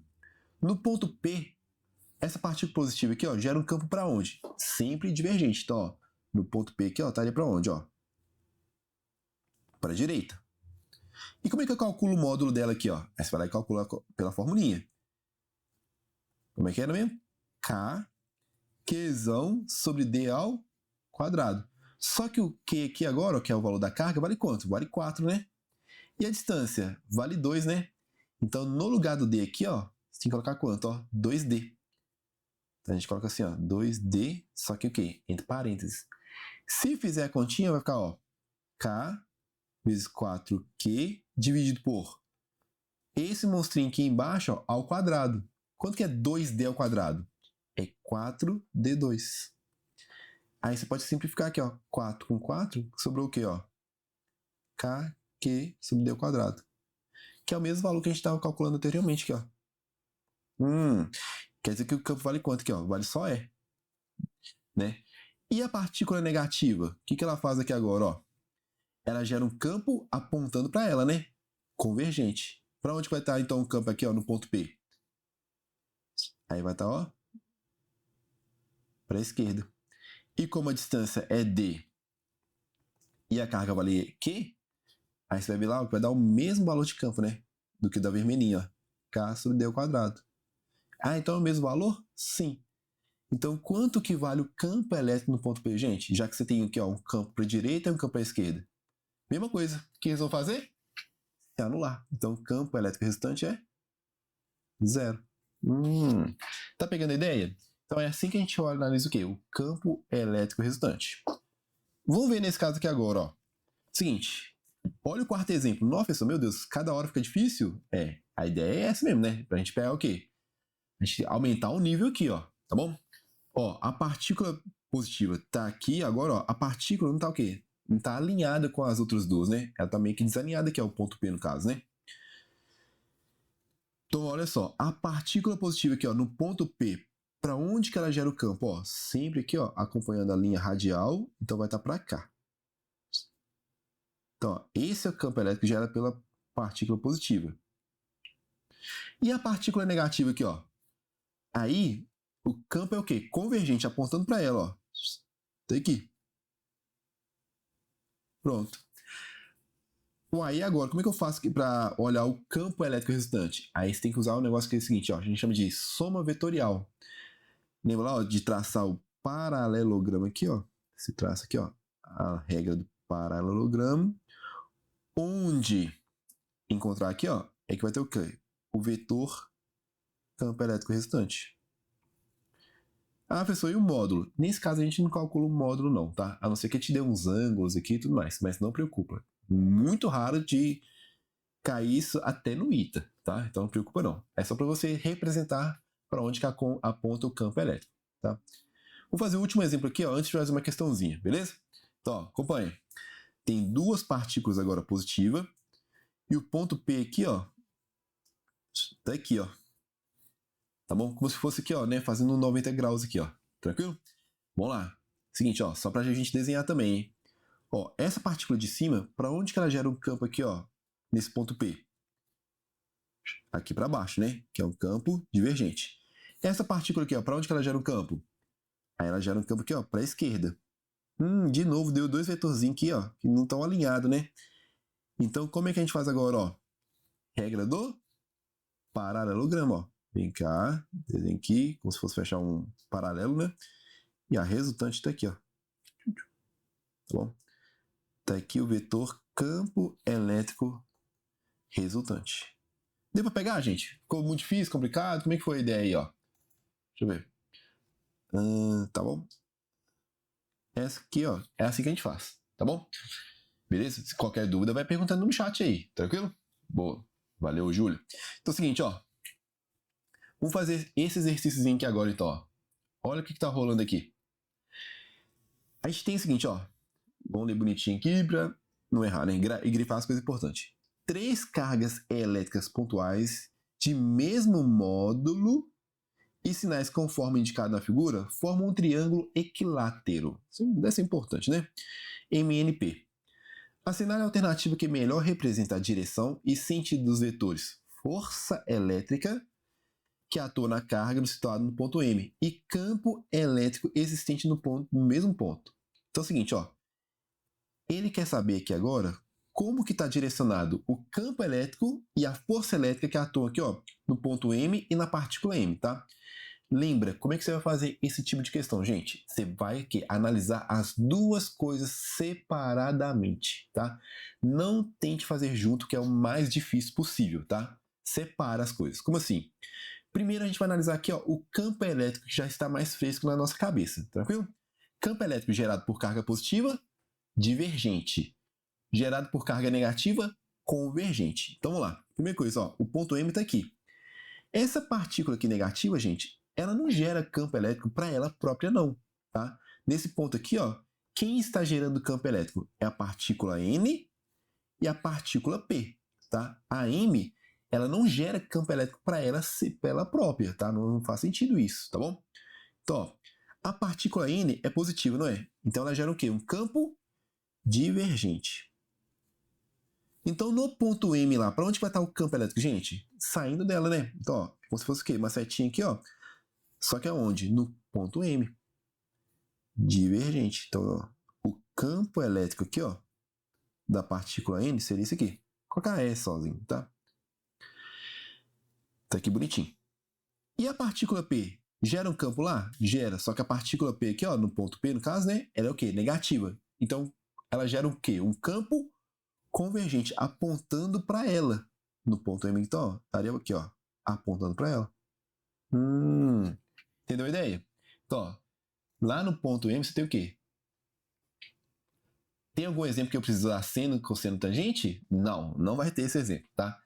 No ponto P, essa partícula positiva aqui, ó, gera um campo para onde? Sempre divergente. Então, ó, no ponto P aqui, ó, estaria para onde, ó? Para a direita. E como é que eu calculo o módulo dela aqui, ó? Aí você vai lá e calcula pela formulinha. Como é que era mesmo? K, Qzão sobre D ao quadrado. Só que o Q aqui agora, que é o valor da carga, vale quanto? Vale 4, né? E a distância? Vale 2, né? Então, no lugar do D aqui, ó, você tem que colocar quanto? Ó, 2D. Então, a gente coloca assim, ó, 2D, só que o quê? Entre parênteses. Se fizer a continha, vai ficar, ó, K vezes 4Q dividido por esse monstrinho aqui embaixo, ó, ao quadrado. Quanto que é 2D ao quadrado? É 4D2. Aí você pode simplificar aqui, ó. 4 com 4, sobrou o quê, ó? KQ sobre D ao quadrado. Que é o mesmo valor que a gente estava calculando anteriormente aqui, ó. Quer dizer que o campo vale quanto aqui, ó? Vale só E. Né? E a partícula negativa? O que ela faz aqui agora, ó? Ela gera um campo apontando para ela, né? Convergente. Para onde vai estar, então, o campo aqui, ó, no ponto P? Aí vai estar, ó, para a esquerda. E como a distância é D e a carga vale Q, aí você vai ver lá que vai dar o mesmo valor de campo, né? Do que da vermelhinha, ó. K sobre D ao quadrado. Ah, então é o mesmo valor? Sim. Então, quanto que vale o campo elétrico no ponto P, gente? Já que você tem aqui, ó, um campo para a direita e um campo para a esquerda. Mesma coisa. O que eles vão fazer? É anular. Então, o campo elétrico resultante é 0. Tá pegando a ideia? Então, é assim que a gente analisa o quê? O campo elétrico resultante. Vamos ver nesse caso aqui agora, ó. Seguinte, olha o quarto exemplo. Nossa, professor, meu Deus, cada hora fica difícil? A ideia é essa mesmo, né? Pra gente pegar o quê? A gente aumentar o nível aqui, ó. Tá bom? Ó, a partícula positiva tá aqui, agora, ó, a partícula não tá o quê? Não tá alinhada com as outras duas, né? Ela tá meio que desalinhada, que é o ponto P no caso, né? Então, olha só, a partícula positiva aqui, ó, no ponto P, para onde que ela gera o campo? Ó, sempre aqui, ó, acompanhando a linha radial, então vai estar para cá. Então, ó, esse é o campo elétrico gerado pela partícula positiva. E a partícula negativa aqui, ó. Aí, o campo é o quê? Convergente, apontando para ela, ó. Tá aqui. Pronto. Aí agora, como é que eu faço para olhar o campo elétrico resultante? Aí você tem que usar um negócio que é o seguinte, ó, a gente chama de soma vetorial. Lembra lá, ó, de traçar o paralelogramo aqui, ó. Se traça aqui, ó, a regra do paralelogramo. Onde encontrar aqui, ó, é que vai ter o quê? O vetor campo elétrico resultante. Ah, professor, e o módulo? Nesse caso a gente não calcula o módulo não, tá? A não ser que te dê uns ângulos aqui e tudo mais, mas não preocupa. Muito raro de cair isso até no ITA, tá? Então não preocupa não. É só para você representar para onde que aponta o campo elétrico, tá? Vou fazer o último exemplo aqui, ó, antes de fazer uma questãozinha, beleza? Então, ó, acompanha. Tem duas partículas agora positivas e o ponto P aqui, ó, tá aqui, ó. Tá bom? Como se fosse aqui, ó, né? Fazendo 90 graus aqui, ó. Tranquilo? Vamos lá. Seguinte, ó, só pra gente desenhar também, hein? Ó, essa partícula de cima, para onde que ela gera um campo aqui, ó, nesse ponto P? Aqui para baixo, né? Que é um campo divergente. Essa partícula aqui, ó, para onde que ela gera um campo? Aí ela gera um campo aqui, ó, para a esquerda. De novo, deu dois vetorzinhos aqui, ó, que não estão alinhados, né? Então, como é que a gente faz agora, ó? Regra do paralelogramo, ó. Vem cá, desenho aqui, como se fosse fechar um paralelo, né? E a resultante tá aqui, ó. Tá bom? Tá aqui o vetor campo elétrico resultante. Deu pra pegar, gente? Ficou muito difícil, complicado? Como é que foi a ideia aí, ó? Deixa eu ver. Tá bom? Essa aqui, ó, é assim que a gente faz, tá bom? Beleza? Se qualquer dúvida, vai perguntando no chat aí, tranquilo? Boa. Valeu, Júlio. Então é o seguinte, ó. Vamos fazer esse exercício aqui agora, então, ó. Olha o que tá rolando aqui. A gente tem o seguinte, ó. Vamos ler bonitinho aqui pra não errar, né? E grifar as coisas importantes. 3 cargas elétricas pontuais de mesmo módulo e sinais conforme indicado na figura formam um triângulo equilátero. Isso deve ser importante, né? MNP. Assinale a alternativa que melhor representa a direção e sentido dos vetores força elétrica que atua na carga situado no ponto M e campo elétrico existente no mesmo ponto. Então é o seguinte, ó. Ele quer saber aqui agora como que está direcionado o campo elétrico e a força elétrica que atua aqui, ó, no ponto M e na partícula M, tá? Lembra, como é que você vai fazer esse tipo de questão, gente? Você vai aqui analisar as duas coisas separadamente, tá? Não tente fazer junto, que é o mais difícil possível, tá? Separa as coisas. Como assim? Primeiro a gente vai analisar aqui, ó, o campo elétrico que já está mais fresco na nossa cabeça, tranquilo? Campo elétrico gerado por carga positiva, divergente. Gerado por carga negativa, convergente. Então vamos lá. Primeira coisa, ó, o ponto M está aqui. Essa partícula aqui negativa, gente, ela não gera campo elétrico para ela própria, não. Tá? Nesse ponto aqui, ó, quem está gerando campo elétrico é a partícula N e a partícula P. Tá? A M, ela não gera campo elétrico para ela própria. Tá? Não faz sentido isso, tá bom? Então, ó, a partícula N é positiva, não é? Então ela gera o quê? Um campo divergente. Então, no ponto M lá, para onde vai estar o campo elétrico, gente? Saindo dela, né? Então, ó, como se fosse o quê? Uma setinha aqui, ó. Só que aonde? No ponto M. Divergente. Então, ó, o campo elétrico aqui, ó, da partícula N seria esse aqui. Vou colocar S sozinho, tá? Tá aqui bonitinho. E a partícula P? Gera um campo lá? Gera. Só que a partícula P aqui, ó, no ponto P, no caso, né? Ela é o quê? Negativa. Então, ela gera o quê? Um campo convergente, apontando para ela. No ponto M, então, ó, estaria aqui, ó, apontando para ela. Entendeu a ideia? Então, ó, lá no ponto M você tem o quê? Tem algum exemplo que eu preciso usar seno, cosseno, tangente? Não, não vai ter esse exemplo, tá?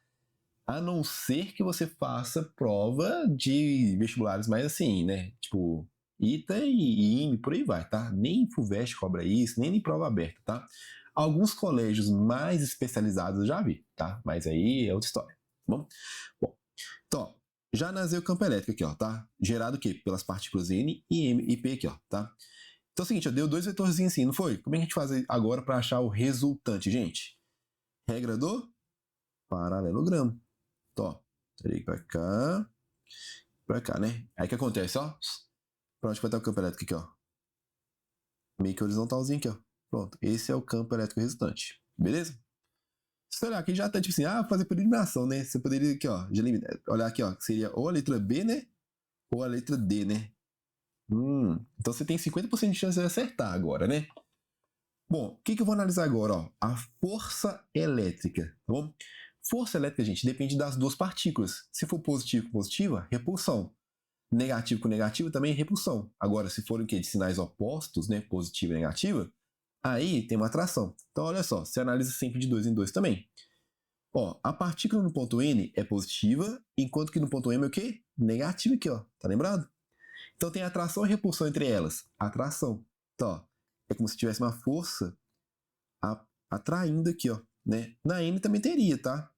A não ser que você faça prova de vestibulares mais assim, né? Tipo, ITA e IME, por aí vai, tá? Nem FUVEST cobra isso, nem em prova aberta, tá? Alguns colégios mais especializados eu já vi, tá? Mas aí é outra história, tá bom? Bom, então, ó, já nasceu o campo elétrico aqui, ó, tá? Gerado o quê? Pelas partículas N e M e P aqui, ó, tá? Então é o seguinte, ó, deu dois vetorzinhos assim, não foi? Como é que a gente faz agora para achar o resultante, gente? Regra do paralelogramo. Então, ó, teria que pra cá, né? Aí o que acontece, ó? Pra onde vai estar o campo elétrico aqui, ó? Meio que horizontalzinho aqui, ó. Pronto, esse é o campo elétrico resultante. Beleza? Se você olhar aqui, já tá tipo assim, fazer por eliminação, né? Você poderia aqui, ó, olhar aqui, ó, que seria ou a letra B, né? Ou a letra D, né? Então você tem 50% de chance de acertar agora, né? Bom, o que eu vou analisar agora, ó? A força elétrica, tá bom? Força elétrica, gente, depende das duas partículas. Se for positivo com positiva, repulsão. Negativo com negativo, também repulsão. Agora, se forem o quê? De sinais opostos, né? Positiva e negativa, aí tem uma atração. Então, olha só, você analisa sempre de 2 em 2 também. Ó, a partícula no ponto N é positiva, enquanto que no ponto M é o quê? Negativa aqui, ó. Tá lembrado? Então tem atração e repulsão entre elas. Atração. Então, ó, é como se tivesse uma força atraindo aqui, ó. Né? Na N também teria, tá?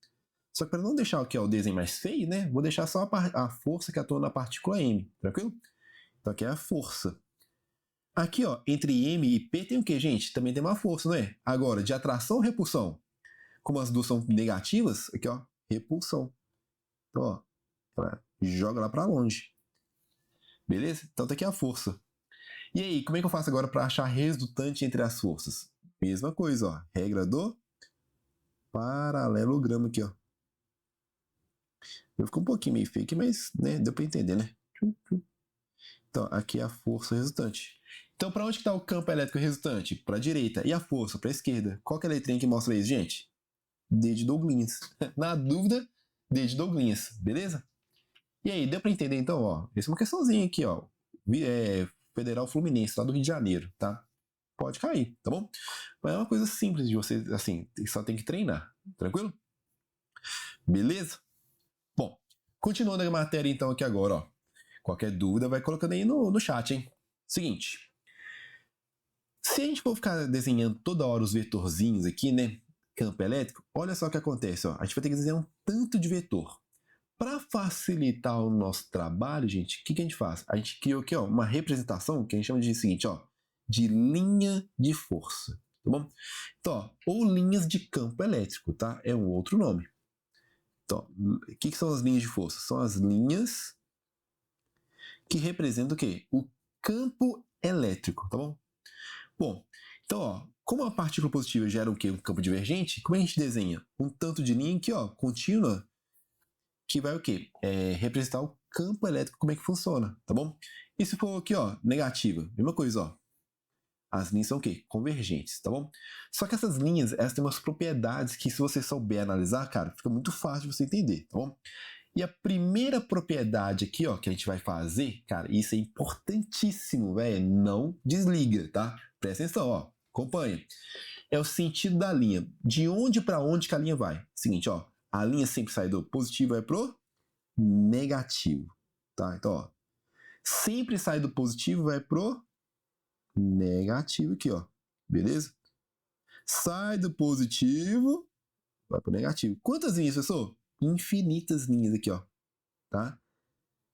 Só que para não deixar aqui, ó, o desenho mais feio, né? Vou deixar só a força que atua na partícula M, tranquilo? Então aqui é a força. Aqui, ó, entre M e P tem o que, gente? Também tem uma força, não é? Agora, de atração ou repulsão? Como as duas são negativas, aqui, ó, repulsão. Então, ó, joga lá para longe. Beleza? Então tá aqui a força. E aí, como é que eu faço agora para achar resultante entre as forças? Mesma coisa, ó. Regra do paralelogramo aqui, ó. Ficou um pouquinho meio fake, mas né, deu para entender, né? Então, aqui é a força resultante. Então, para onde está o campo elétrico resultante? Para a direita. E a força? Para a esquerda. Qual que é a letrinha que mostra isso, gente? D de Douglinhas. Na dúvida, D de Douglinhas. Beleza? E aí, deu para entender então? Ó, essa é uma questãozinha aqui, ó. Federal Fluminense, lá do Rio de Janeiro, tá? Pode cair, tá bom? Mas é uma coisa simples de você, assim, só tem que treinar. Tranquilo? Beleza? Bom, continuando a matéria então aqui agora, ó. Qualquer dúvida vai colocando aí no chat, hein? Seguinte. Se a gente for ficar desenhando toda hora os vetorzinhos aqui, né? Campo elétrico, olha só o que acontece, ó. A gente vai ter que desenhar um tanto de vetor. Para facilitar o nosso trabalho, gente, o que a gente faz? A gente criou aqui, ó, uma representação que a gente chama de seguinte, ó, de linha de força, tá bom? Então, ó, ou linhas de campo elétrico, tá? É um outro nome. Então, o que são as linhas de força? São as linhas que representam o quê? O campo elétrico, tá bom? Bom, então, ó, como a partícula positiva gera o quê? Um campo divergente, como a gente desenha? Um tanto de linha aqui, ó, contínua, que vai o quê? Representar o campo elétrico, como é que funciona, tá bom? E se for aqui, ó, negativa, mesma coisa, ó. As linhas são o quê? Convergentes, tá bom? Só que essas linhas, elas têm umas propriedades que se você souber analisar, cara, fica muito fácil de você entender, tá bom? E a primeira propriedade aqui, ó, que a gente vai fazer, cara, isso é importantíssimo, velho, não desliga, tá? Presta atenção, ó, acompanha. É o sentido da linha. De onde para onde que a linha vai? Seguinte, ó, a linha sempre sai do positivo e vai pro negativo, tá? Então, ó, sempre sai do positivo e vai pro negativo aqui, ó, beleza? Sai do positivo, vai pro negativo. Quantas linhas, professor? Infinitas linhas aqui, ó, tá?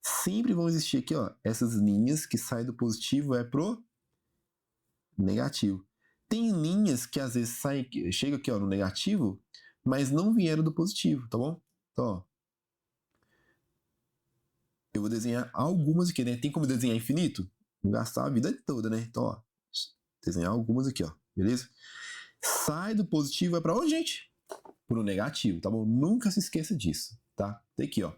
Sempre vão existir aqui, ó, essas linhas que saem do positivo e vai pro negativo. Tem linhas que às vezes saem, chega aqui, ó, no negativo, mas não vieram do positivo, tá bom? Então, ó, eu vou desenhar algumas aqui, né? Tem como desenhar infinito? Vou gastar a vida toda, né? Então, ó, desenhar algumas aqui, ó, beleza? Sai do positivo, vai para onde, gente? Pro negativo, tá bom? Nunca se esqueça disso, tá? Tá aqui, ó.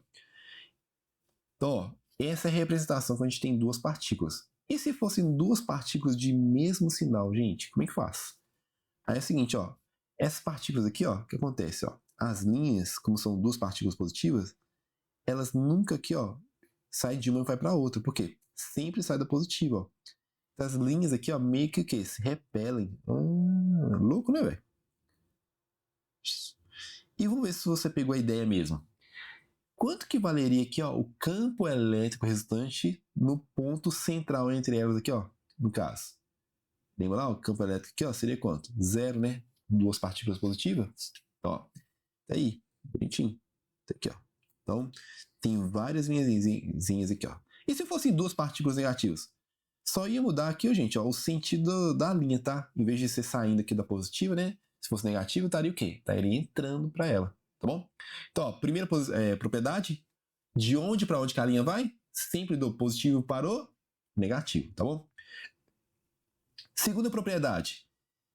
Então, ó, essa é a representação quando a gente tem duas partículas. E se fossem duas partículas de mesmo sinal, gente? Como é que faz? Aí é o seguinte, ó. Essas partículas aqui, ó, o que acontece, ó? As linhas, como são duas partículas positivas, elas nunca aqui, ó, saem de uma e vai para outra. Por quê? Sempre sai da positiva, ó. As linhas aqui, ó, meio que o quê? Se repelem. Louco, né, velho? E vamos ver se você pegou a ideia mesmo. Quanto que valeria aqui, ó, o campo elétrico resultante no ponto central entre elas aqui, ó, no caso? Lembra lá, o campo elétrico aqui, ó, seria quanto? Zero, né? Duas partículas positivas. Então, ó, tá aí, bonitinho. Tá aqui, ó. Então, tem várias linhazinhas aqui, ó. E se fossem duas partículas negativas? Só ia mudar aqui, ó, gente, ó, o sentido da linha, tá? Em vez de ser saindo aqui da positiva, né? Se fosse negativo, estaria o quê? Estaria entrando para ela, tá bom? Então, ó, primeira propriedade, de onde para onde que a linha vai? Sempre do positivo para o negativo, tá bom? Segunda propriedade,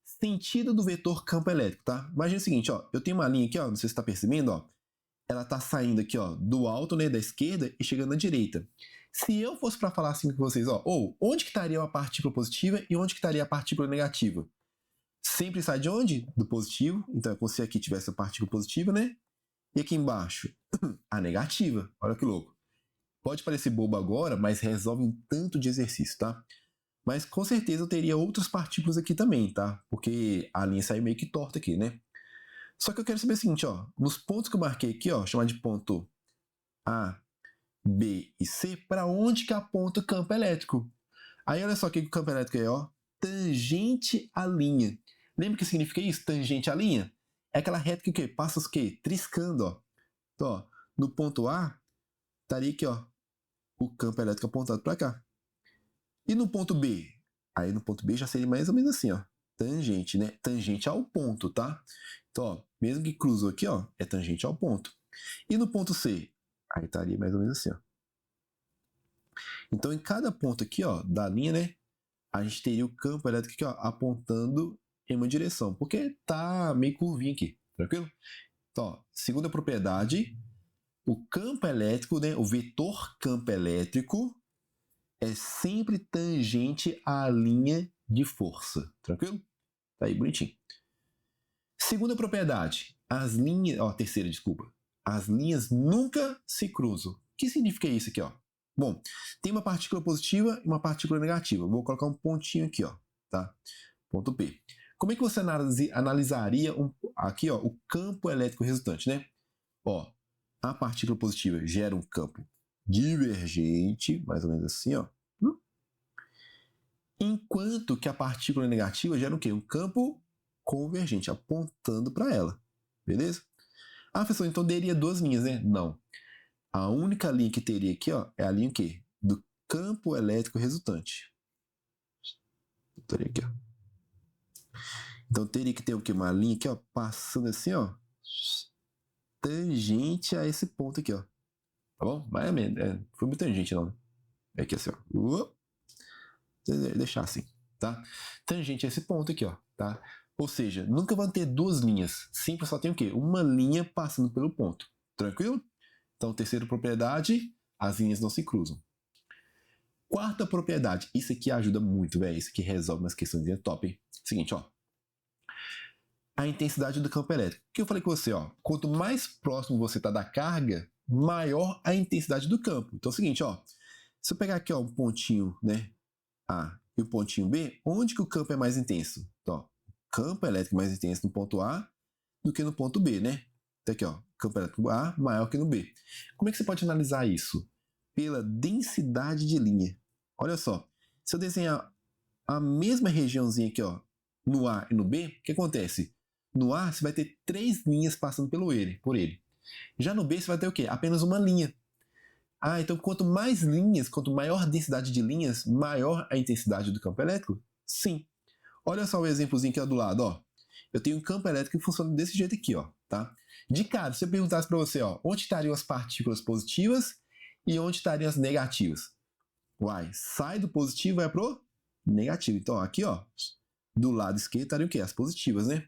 sentido do vetor campo elétrico, tá? Imagina o seguinte, ó, eu tenho uma linha aqui, ó, não sei se está percebendo, ó, ela está saindo aqui, ó, do alto, né, da esquerda e chegando na direita. Se eu fosse para falar assim com vocês, ó, onde que estaria a partícula positiva e onde que estaria a partícula negativa? Sempre sai de onde? Do positivo. Então é como se aqui tivesse a partícula positiva, né? E aqui embaixo, a negativa. Olha que louco. Pode parecer bobo agora, mas resolve um tanto de exercício, tá? Mas com certeza eu teria outras partículas aqui também, tá? Porque a linha sai meio que torta aqui, né? Só que eu quero saber o seguinte, ó. Nos pontos que eu marquei aqui, ó, chamar de ponto A, B e C, para onde que aponta o campo elétrico? Aí olha só o que o campo elétrico é, ó. Tangente à linha. Lembra o que significa isso? Tangente à linha? É aquela reta que o quê? Passa os quê? Triscando, ó. Então, ó, no ponto A, estaria aqui, ó, o campo elétrico apontado para cá. E no ponto B? Aí no ponto B já seria mais ou menos assim, ó. Tangente, né? Tangente ao ponto, tá? Então, ó, mesmo que cruzou aqui, ó, é tangente ao ponto. E no ponto C? Aí estaria mais ou menos assim, ó. Então, em cada ponto aqui, ó, da linha, né, a gente teria o campo elétrico aqui, ó, apontando em uma direção, porque tá meio curvinho aqui, tranquilo? Então, ó, segunda propriedade, o campo elétrico, né, o vetor campo elétrico é sempre tangente à linha de força, tranquilo? Tá aí, bonitinho. Segunda propriedade, as linhas, ó, terceira, desculpa, as linhas nunca se cruzam. O que significa isso aqui, ó? Bom, tem uma partícula positiva e uma partícula negativa. Vou colocar um pontinho aqui, ó, tá? Ponto P. Como é que você analisaria aqui, ó, o campo elétrico resultante, né? Ó, a partícula positiva gera um campo divergente, mais ou menos assim, ó. Enquanto que a partícula negativa gera o quê? Um campo convergente, apontando para ela. Beleza? Ah, professor, então teria duas linhas, né? Não. A única linha que teria aqui, ó, é a linha o quê? Do campo elétrico resultante. Teria aqui, ó. Então teria que ter o quê? Uma linha aqui, ó, passando assim, ó, tangente a esse ponto aqui, ó. Tá bom? Mais ou menos. Foi muito tangente, não. É aqui assim, ó. Deixar assim, tá? Tangente a esse ponto aqui, ó, tá? Ou seja, nunca vão ter duas linhas. Sempre só tem o quê? Uma linha passando pelo ponto. Tranquilo? Então, terceira propriedade, as linhas não se cruzam. Quarta propriedade, isso aqui ajuda muito, velho. Isso aqui resolve umas questões top, hein? Seguinte, ó. A intensidade do campo elétrico. O que eu falei com você, ó. Quanto mais próximo você está da carga, maior a intensidade do campo. Então é o seguinte, ó, se eu pegar aqui, ó, um pontinho, né, A e o pontinho B, onde que o campo é mais intenso? Então, ó, o campo elétrico é mais intenso no ponto A do que no ponto B, né? Então aqui, ó, campo elétrico A maior que no B. Como é que você pode analisar isso? Pela densidade de linha. Olha só, se eu desenhar a mesma regiãozinha aqui, ó, no A e no B, o que acontece? No A, você vai ter 3 linhas passando por ele. Já no B, você vai ter o quê? Apenas uma linha. Ah, então quanto mais linhas, quanto maior a densidade de linhas, maior a intensidade do campo elétrico? Sim. Olha só o exemplozinho aqui do lado, ó. Eu tenho um campo elétrico que funciona desse jeito aqui, ó, tá? De cara, se eu perguntasse para você, ó, onde estariam as partículas positivas e onde estariam as negativas? Uai, sai do positivo e vai pro negativo. Então, aqui, ó, do lado esquerdo estariam o quê? As positivas, né?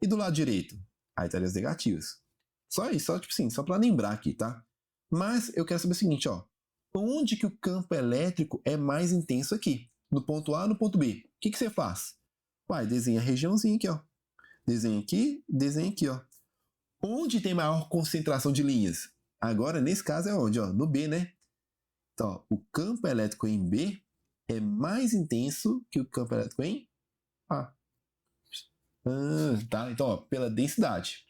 E do lado direito? Aí estariam as negativas. Só isso, só tipo assim, só para lembrar aqui, tá? Mas eu quero saber o seguinte, ó. Onde que o campo elétrico é mais intenso aqui? No ponto A ou no ponto B? O que você faz? Uai, desenha a regiãozinha aqui, ó. Desenha aqui, ó. Onde tem maior concentração de linhas? Agora, nesse caso, é onde? Ó, no B, né? Então, ó, o campo elétrico em B é mais intenso que o campo elétrico em A. Tá? Então, ó, pela densidade.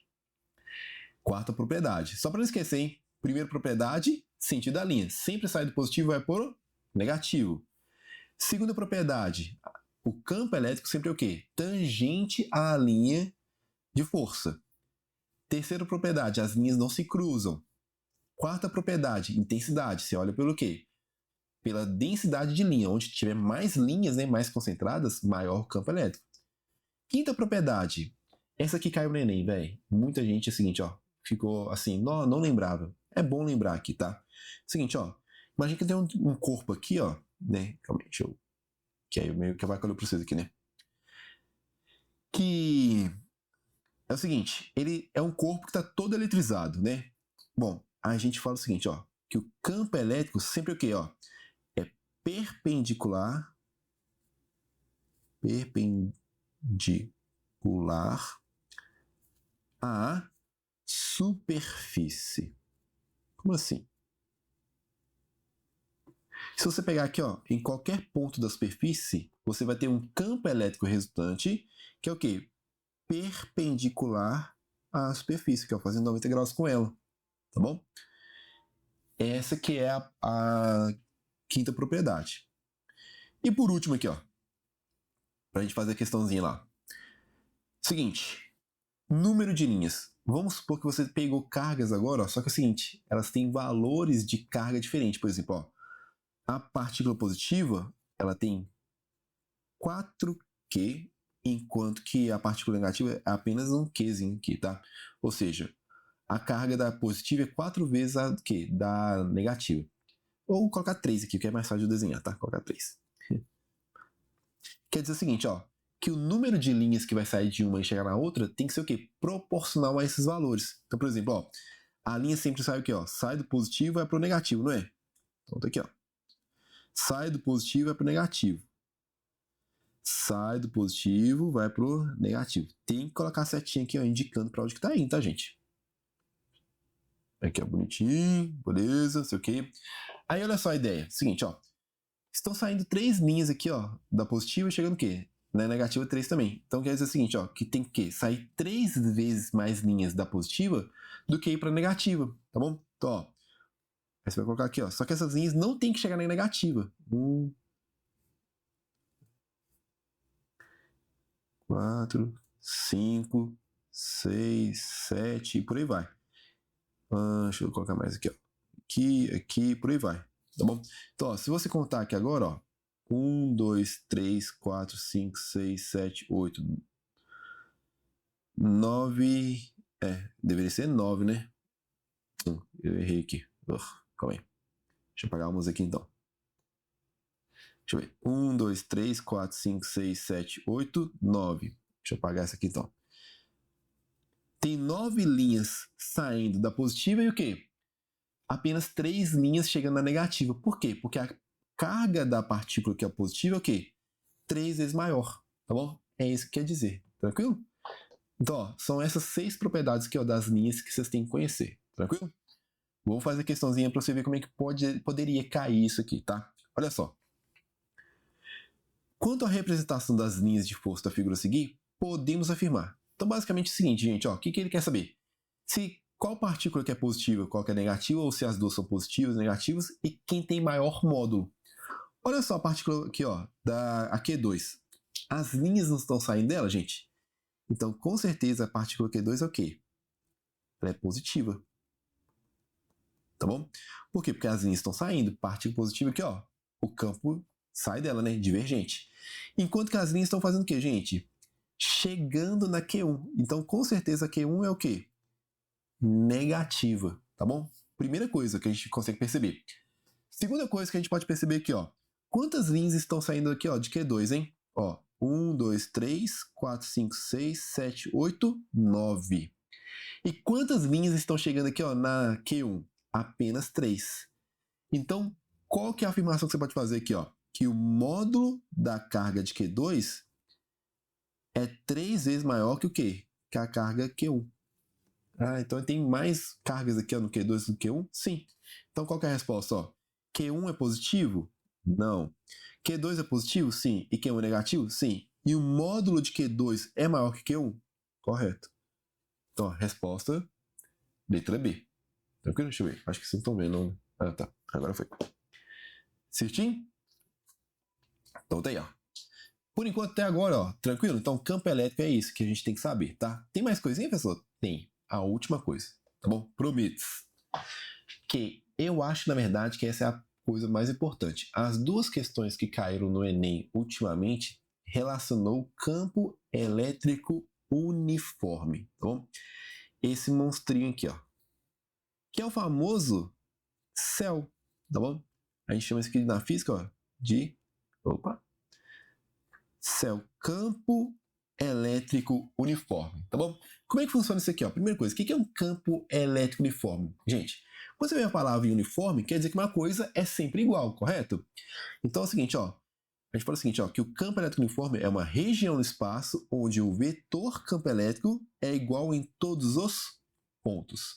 Quarta propriedade. Só para não esquecer, hein? Primeira propriedade, sentido da linha. Sempre sai do positivo e vai para o negativo. Segunda propriedade, o campo elétrico sempre é o quê? Tangente à linha de força. Terceira propriedade, as linhas não se cruzam. Quarta propriedade, intensidade. Você olha pelo quê? Pela densidade de linha. Onde tiver mais linhas, né, mais concentradas, maior o campo elétrico. Quinta propriedade. Essa aqui caiu no Enem, velho. Muita gente é o seguinte, ó. Ficou assim, não lembrava. É bom lembrar aqui, tá? Seguinte, ó. Imagina que tem um corpo aqui, ó. Né? Calma aí, deixa eu... Que aí eu meio que vai colher pra vocês aqui, né? Que é o seguinte, ele é um corpo que está todo eletrizado, né? Bom, a gente fala o seguinte, ó, que o campo elétrico sempre é o quê, ó? É perpendicular à superfície. Como assim? Se você pegar aqui, ó, em qualquer ponto da superfície, você vai ter um campo elétrico resultante, que é o quê? Perpendicular à superfície, que é fazendo 90 graus com ela, tá bom? Essa que é a quinta propriedade. E por último aqui, ó, pra gente fazer a questãozinha lá. Seguinte, número de linhas. Vamos supor que você pegou cargas agora, ó, só que é o seguinte, elas têm valores de carga diferentes. Por exemplo, ó, a partícula positiva, ela tem 4Q, enquanto que a partícula negativa é apenas um Qzinho aqui, tá? Ou seja, a carga da positiva é 4 vezes a da negativa. Ou colocar 3 aqui, que é mais fácil de desenhar, tá? Colocar 3. Quer dizer o seguinte, ó, que o número de linhas que vai sair de uma e chegar na outra tem que ser o quê? Proporcional a esses valores. Então, por exemplo, ó, a linha sempre sai o quê? Ó? Sai do positivo e vai para o negativo, não é? Então tá aqui, ó. Sai do positivo e vai para o negativo. Sai do positivo, vai para o negativo. Tem que colocar a setinha aqui, ó, indicando para onde que tá indo, tá, gente? Aqui, ó, bonitinho, beleza, sei o quê. Aí, olha só a ideia. Seguinte, ó. Estão saindo 3 linhas aqui, ó, da positiva e chegando o quê? Na negativa 3 também. Então quer dizer o seguinte, ó, que tem que sair 3 vezes mais linhas da positiva do que ir para negativa, tá bom? Então, ó, aí você vai colocar aqui, ó, só que essas linhas não tem que chegar na negativa. 4, 5, 6, 7 e por aí vai. Deixa eu colocar mais aqui, ó. Aqui, por aí vai, tá bom? Então, ó, se você contar aqui agora, ó, 1, 2, 3, 4, 5, 6, 7, 8, 9. Deveria ser 9, né? Eu errei aqui. Calma aí. Deixa eu apagar a música aqui então. Deixa eu ver. 1, 2, 3, 4, 5, 6, 7, 8, 9. Deixa eu apagar essa aqui então. Tem 9 linhas saindo da positiva e o quê? Apenas 3 linhas chegando na negativa. Por quê? Porque a carga da partícula que é positiva é o quê? 3 vezes maior, tá bom? É isso que quer dizer, tranquilo? Então, ó, são essas 6 propriedades aqui, ó, das linhas que vocês têm que conhecer, tranquilo? Vou fazer a questãozinha para você ver como é que poderia cair isso aqui, tá? Olha só. Quanto à representação das linhas de força da figura a seguir, podemos afirmar. Então, basicamente é o seguinte, gente, ó, o que ele quer saber? Se qual partícula que é positiva, qual que é negativa, ou se as duas são positivas, negativas, e quem tem maior módulo. Olha só a partícula aqui, ó, da Q2. As linhas não estão saindo dela, gente? Então, com certeza, a partícula Q2 é o quê? Ela é positiva. Tá bom? Por quê? Porque as linhas estão saindo. Partícula positiva aqui, ó. O campo sai dela, né? Divergente. Enquanto que as linhas estão fazendo o quê, gente? Chegando na Q1. Então, com certeza, a Q1 é o quê? Negativa. Tá bom? Primeira coisa que a gente consegue perceber. Segunda coisa que a gente pode perceber aqui, ó. Quantas linhas estão saindo aqui, ó, de Q2, hein? Ó, 1, 2, 3, 4, 5, 6, 7, 8, 9. E quantas linhas estão chegando aqui, ó, na Q1? Apenas 3. Então, qual que é a afirmação que você pode fazer aqui, ó? Que o módulo da carga de Q2 é 3 vezes maior que o quê? Que a carga Q1. Ah, então tem mais cargas aqui, ó, no Q2 do que Q1? Sim. Então, qual que é a resposta, ó? Q1 é positivo? Não. Q2 é positivo? Sim. E Q1 é negativo? Sim. E o módulo de Q2 é maior que Q1? Correto. Então, a resposta, letra B. Tranquilo? Deixa eu ver. Acho que vocês estão vendo, né? Ah, tá. Agora foi. Certinho? Então tá aí, ó. Por enquanto, até agora, ó. Tranquilo? Então, campo elétrico é isso que a gente tem que saber, tá? Tem mais coisinha, pessoal? Tem. A última coisa, tá bom? Prometo. Que eu acho, na verdade, que essa é a coisa mais importante. As duas questões que caíram no Enem ultimamente relacionou campo elétrico uniforme, tá bom? Esse monstrinho aqui, ó. Que é o famoso céu, tá bom? A gente chama isso aqui na física, ó, de céu, campo elétrico uniforme, tá bom? Como é que funciona isso aqui, ó? Primeira coisa, o que é um campo elétrico uniforme? Gente, quando você vê a palavra uniforme, quer dizer que uma coisa é sempre igual, correto? Então é o seguinte, ó, a gente fala o seguinte, ó, que o campo elétrico uniforme é uma região no espaço onde o vetor campo elétrico é igual em todos os pontos.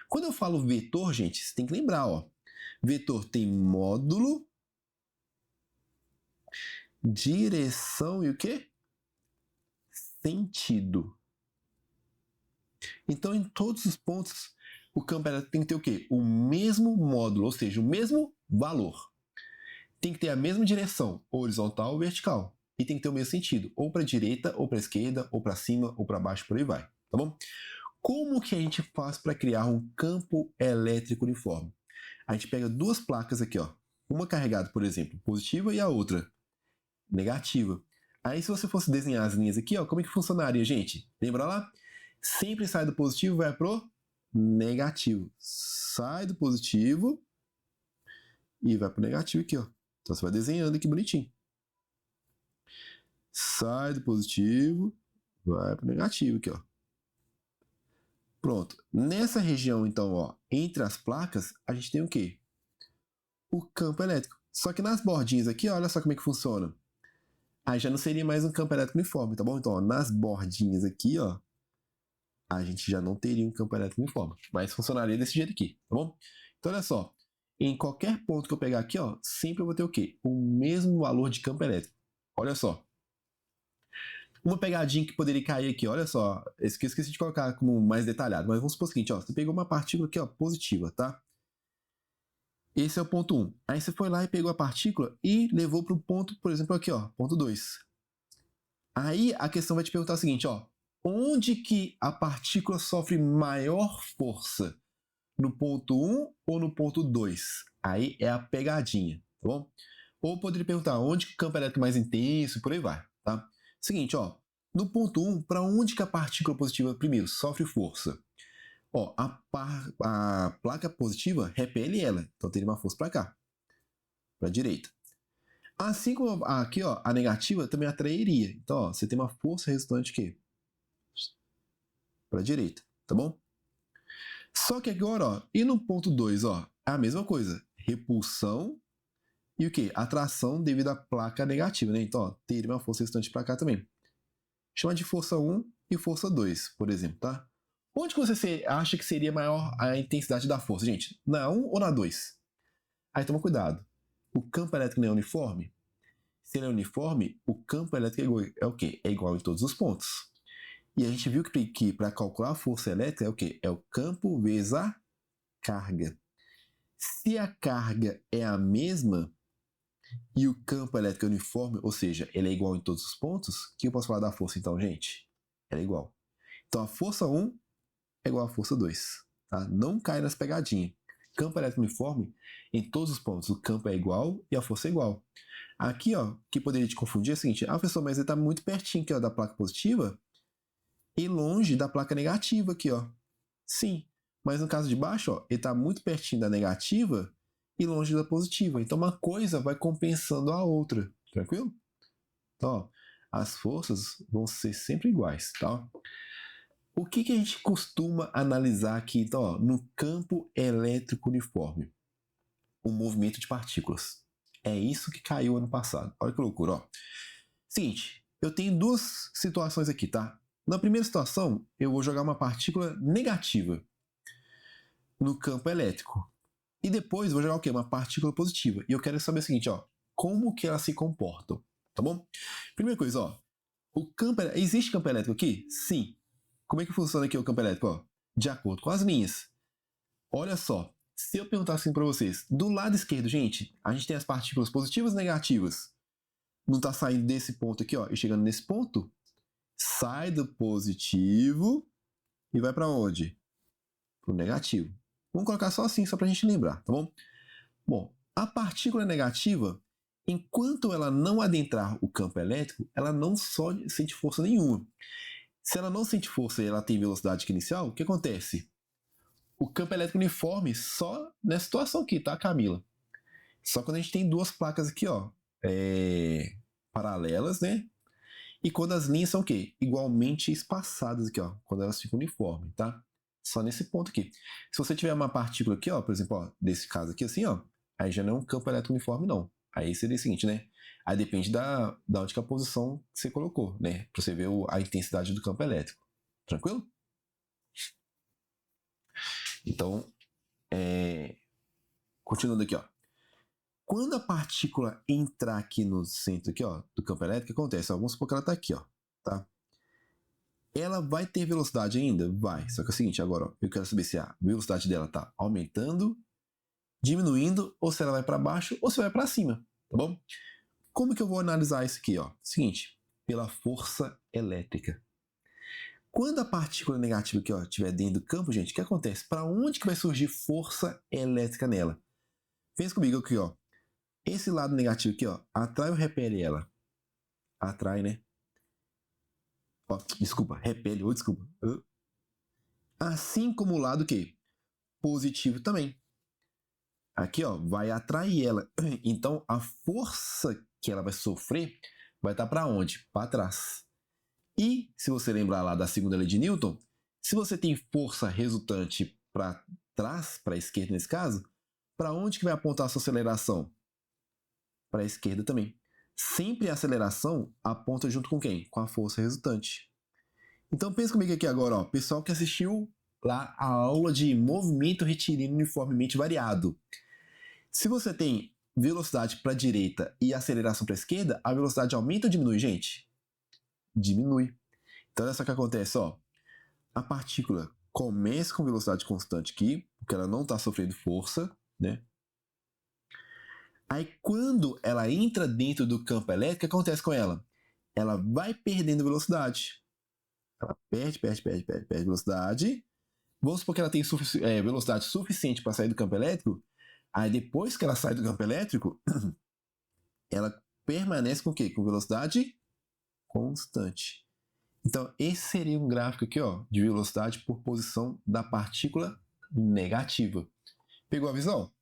Quando eu falo vetor, gente, você tem que lembrar, ó, vetor tem módulo, direção e o quê? Sentido. Então, em todos os pontos, o campo elétrico tem que ter o quê? O mesmo módulo, ou seja, o mesmo valor. Tem que ter a mesma direção, horizontal ou vertical. E tem que ter o mesmo sentido, ou para a direita, ou para a esquerda, ou para cima, ou para baixo, por aí vai. Tá bom? Como que a gente faz para criar um campo elétrico uniforme? A gente pega duas placas aqui, ó. Uma carregada, por exemplo, positiva e a outra negativa. Aí, se você fosse desenhar as linhas aqui, ó, como é que funcionaria, gente? Lembra lá? Sempre sai do positivo e vai pro negativo. Sai do positivo e vai pro negativo aqui, ó. Então você vai desenhando aqui bonitinho. Sai do positivo, vai pro negativo aqui, ó. Pronto. Nessa região, então, ó, entre as placas, a gente tem o quê? O campo elétrico. Só que nas bordinhas aqui, olha só como é que funciona. Aí já não seria mais um campo elétrico uniforme, tá bom? Então, ó, nas bordinhas aqui, ó, a gente já não teria um campo elétrico uniforme, mas funcionaria desse jeito aqui, tá bom? Então, olha só, em qualquer ponto que eu pegar aqui, ó, sempre eu vou ter o quê? O mesmo valor de campo elétrico. Olha só. Uma pegadinha que poderia cair aqui, olha só, esqueci de colocar como mais detalhado, mas vamos supor o seguinte, ó, você pegou uma partícula aqui, ó, positiva, tá? Esse é o ponto 1. Aí você foi lá e pegou a partícula e levou para o ponto, por exemplo, aqui, ó, ponto 2. Aí a questão vai te perguntar o seguinte, ó, onde que a partícula sofre maior força? No ponto 1 ou no ponto 2? Aí é a pegadinha, tá bom? Ou poderia perguntar onde que o campo elétrico é mais intenso e por aí vai, tá? Seguinte, ó, no ponto 1, para onde que a partícula positiva primeiro sofre força? Ó, a placa positiva repele ela, então teria uma força para cá, para a direita. Assim como aqui, ó, a negativa também atrairia. Então, ó, você tem uma força resultante aqui para a direita, tá bom? Só que agora, ó, e no ponto 2, ó, é a mesma coisa. Repulsão e o que? Atração devido à placa negativa, né? Então, ó, teria uma força resultante para cá também. Chama de força 1 e força 2, por exemplo, tá? Onde que você acha que seria maior a intensidade da força, gente? Na 1 ou na 2? Aí toma cuidado. O campo elétrico não é uniforme? Se ele é uniforme, o campo elétrico é o quê? É igual em todos os pontos. E a gente viu que para calcular a força elétrica é o quê? É o campo vezes a carga. Se a carga é a mesma e o campo elétrico é uniforme, ou seja, ele é igual em todos os pontos, o que eu posso falar da força então, gente? Ela é igual. Então a força 1 é igual à força 2. Tá? Não cai nas pegadinhas. Campo elétrico uniforme, em todos os pontos, o campo é igual e a força é igual. Aqui, ó, que poderia te confundir é o seguinte: professor, mas ele está muito pertinho aqui, ó, da placa positiva e longe da placa negativa aqui, ó. Sim, mas no caso de baixo, ó, ele está muito pertinho da negativa e longe da positiva. Então uma coisa vai compensando a outra, tranquilo? Então, ó, as forças vão ser sempre iguais, tá? O que a gente costuma analisar aqui, então, ó, no campo elétrico uniforme? O movimento de partículas. É isso que caiu ano passado. Olha que loucura, ó. Seguinte, eu tenho duas situações aqui, tá? Na primeira situação, eu vou jogar uma partícula negativa no campo elétrico. E depois vou jogar o quê? Uma partícula positiva. E eu quero saber o seguinte, ó, como que elas se comportam, tá bom? Primeira coisa, ó, existe campo elétrico aqui? Sim. Como é que funciona aqui o campo elétrico? Ó? De acordo com as linhas. Olha só, se eu perguntar assim para vocês, do lado esquerdo, gente, a gente tem as partículas positivas e negativas. Não está saindo desse ponto aqui, ó, e chegando nesse ponto? Sai do positivo e vai para onde? Para o negativo. Vamos colocar só assim, só para a gente lembrar, tá bom? Bom, a partícula negativa, enquanto ela não adentrar o campo elétrico, ela não sente força nenhuma. Se ela não sente força e ela tem velocidade inicial, o que acontece? O campo elétrico uniforme só nessa situação aqui, tá, Camila? Só quando a gente tem duas placas aqui, ó, paralelas, né? E quando as linhas são o quê? Igualmente espaçadas aqui, ó, quando elas ficam uniformes, tá? Só nesse ponto aqui. Se você tiver uma partícula aqui, ó, por exemplo, ó, desse caso aqui assim, ó, aí já não é um campo elétrico uniforme, não. Aí seria o seguinte, né? Aí depende da onde que a posição que você colocou, né? Pra você ver a intensidade do campo elétrico. Tranquilo? Então, continuando aqui, ó. Quando a partícula entrar aqui no centro aqui, ó, do campo elétrico, o que acontece? Ó, vamos supor que ela está aqui, ó, tá? Ela vai ter velocidade ainda? Vai. Só que é o seguinte, agora, ó, eu quero saber se a velocidade dela está aumentando, diminuindo, ou se ela vai para baixo, ou se vai para cima, tá bom? Como que eu vou analisar isso aqui, ó? Seguinte, pela força elétrica. Quando a partícula negativa aqui, ó, estiver dentro do campo, gente, o que acontece? Para onde que vai surgir força elétrica nela? Pensa comigo aqui, ó. Esse lado negativo aqui, ó, atrai ou repele ela? Atrai, né? Ó, desculpa, repele, ou desculpa. Assim como o lado que positivo também. Aqui, ó, vai atrair ela. Então, a força que ela vai sofrer vai estar para onde? Para trás. E, se você lembrar lá da segunda lei de Newton, se você tem força resultante para trás, para a esquerda nesse caso, para onde que vai apontar a sua aceleração? Para a esquerda também. Sempre a aceleração aponta junto com quem? Com a força resultante. Então pensa comigo aqui agora, ó, pessoal que assistiu lá a aula de movimento retilíneo uniformemente variado. Se você tem velocidade para a direita e aceleração para a esquerda, a velocidade aumenta ou diminui, gente? Diminui. Então olha só o que acontece, ó. A partícula começa com velocidade constante aqui, porque ela não está sofrendo força, né? Aí quando ela entra dentro do campo elétrico, o que acontece com ela? Ela vai perdendo velocidade. Ela perde velocidade. Vamos supor que ela tem velocidade suficiente para sair do campo elétrico. Aí depois que ela sai do campo elétrico, ela permanece com o quê? Com velocidade constante. Então esse seria um gráfico aqui, ó, de velocidade por posição da partícula negativa. Pegou a visão?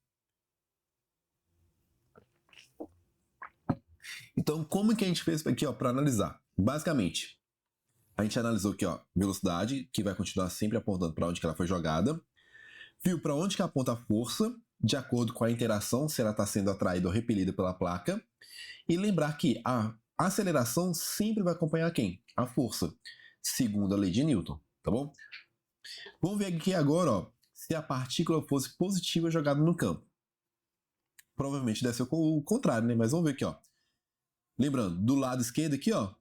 Então, como que a gente fez aqui, ó, para analisar? Basicamente, a gente analisou aqui, ó, velocidade, que vai continuar sempre apontando para onde que ela foi jogada. Viu para onde que aponta a força, de acordo com a interação, se ela está sendo atraída ou repelida pela placa. E lembrar que a aceleração sempre vai acompanhar quem? A força, segundo a lei de Newton, tá bom? Vamos ver aqui agora, ó, se a partícula fosse positiva jogada no campo. Provavelmente deve ser o contrário, né? Mas vamos ver aqui, ó. Lembrando, do lado esquerdo aqui, ó,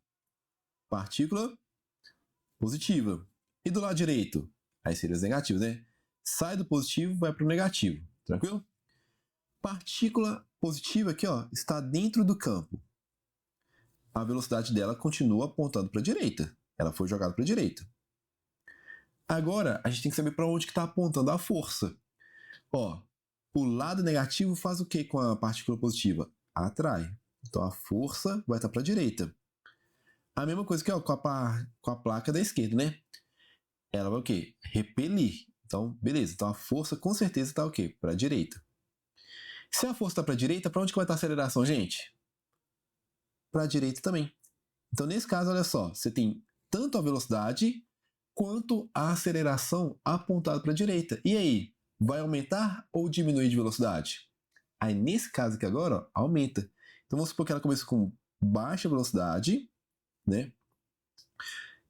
partícula positiva. E do lado direito? Aí seria os negativos, né? Sai do positivo, vai para o negativo. Tranquilo? Partícula positiva aqui, ó, está dentro do campo. A velocidade dela continua apontando para a direita. Ela foi jogada para a direita. Agora, a gente tem que saber para onde que está apontando a força. Ó, o lado negativo faz o que com a partícula positiva? Atrai. Então a força vai estar para a direita. A mesma coisa que ó, com a placa da esquerda, né? Ela vai o quê? Repelir. Então, beleza. Então a força com certeza está o quê? Para a direita. Se a força está para a direita, para onde que vai estar a aceleração, gente? Para a direita também. Então, nesse caso, olha só, você tem tanto a velocidade quanto a aceleração apontada para a direita. E aí, vai aumentar ou diminuir de velocidade? Aí, nesse caso aqui agora, ó, aumenta. Então, vamos supor que ela começa com baixa velocidade, né?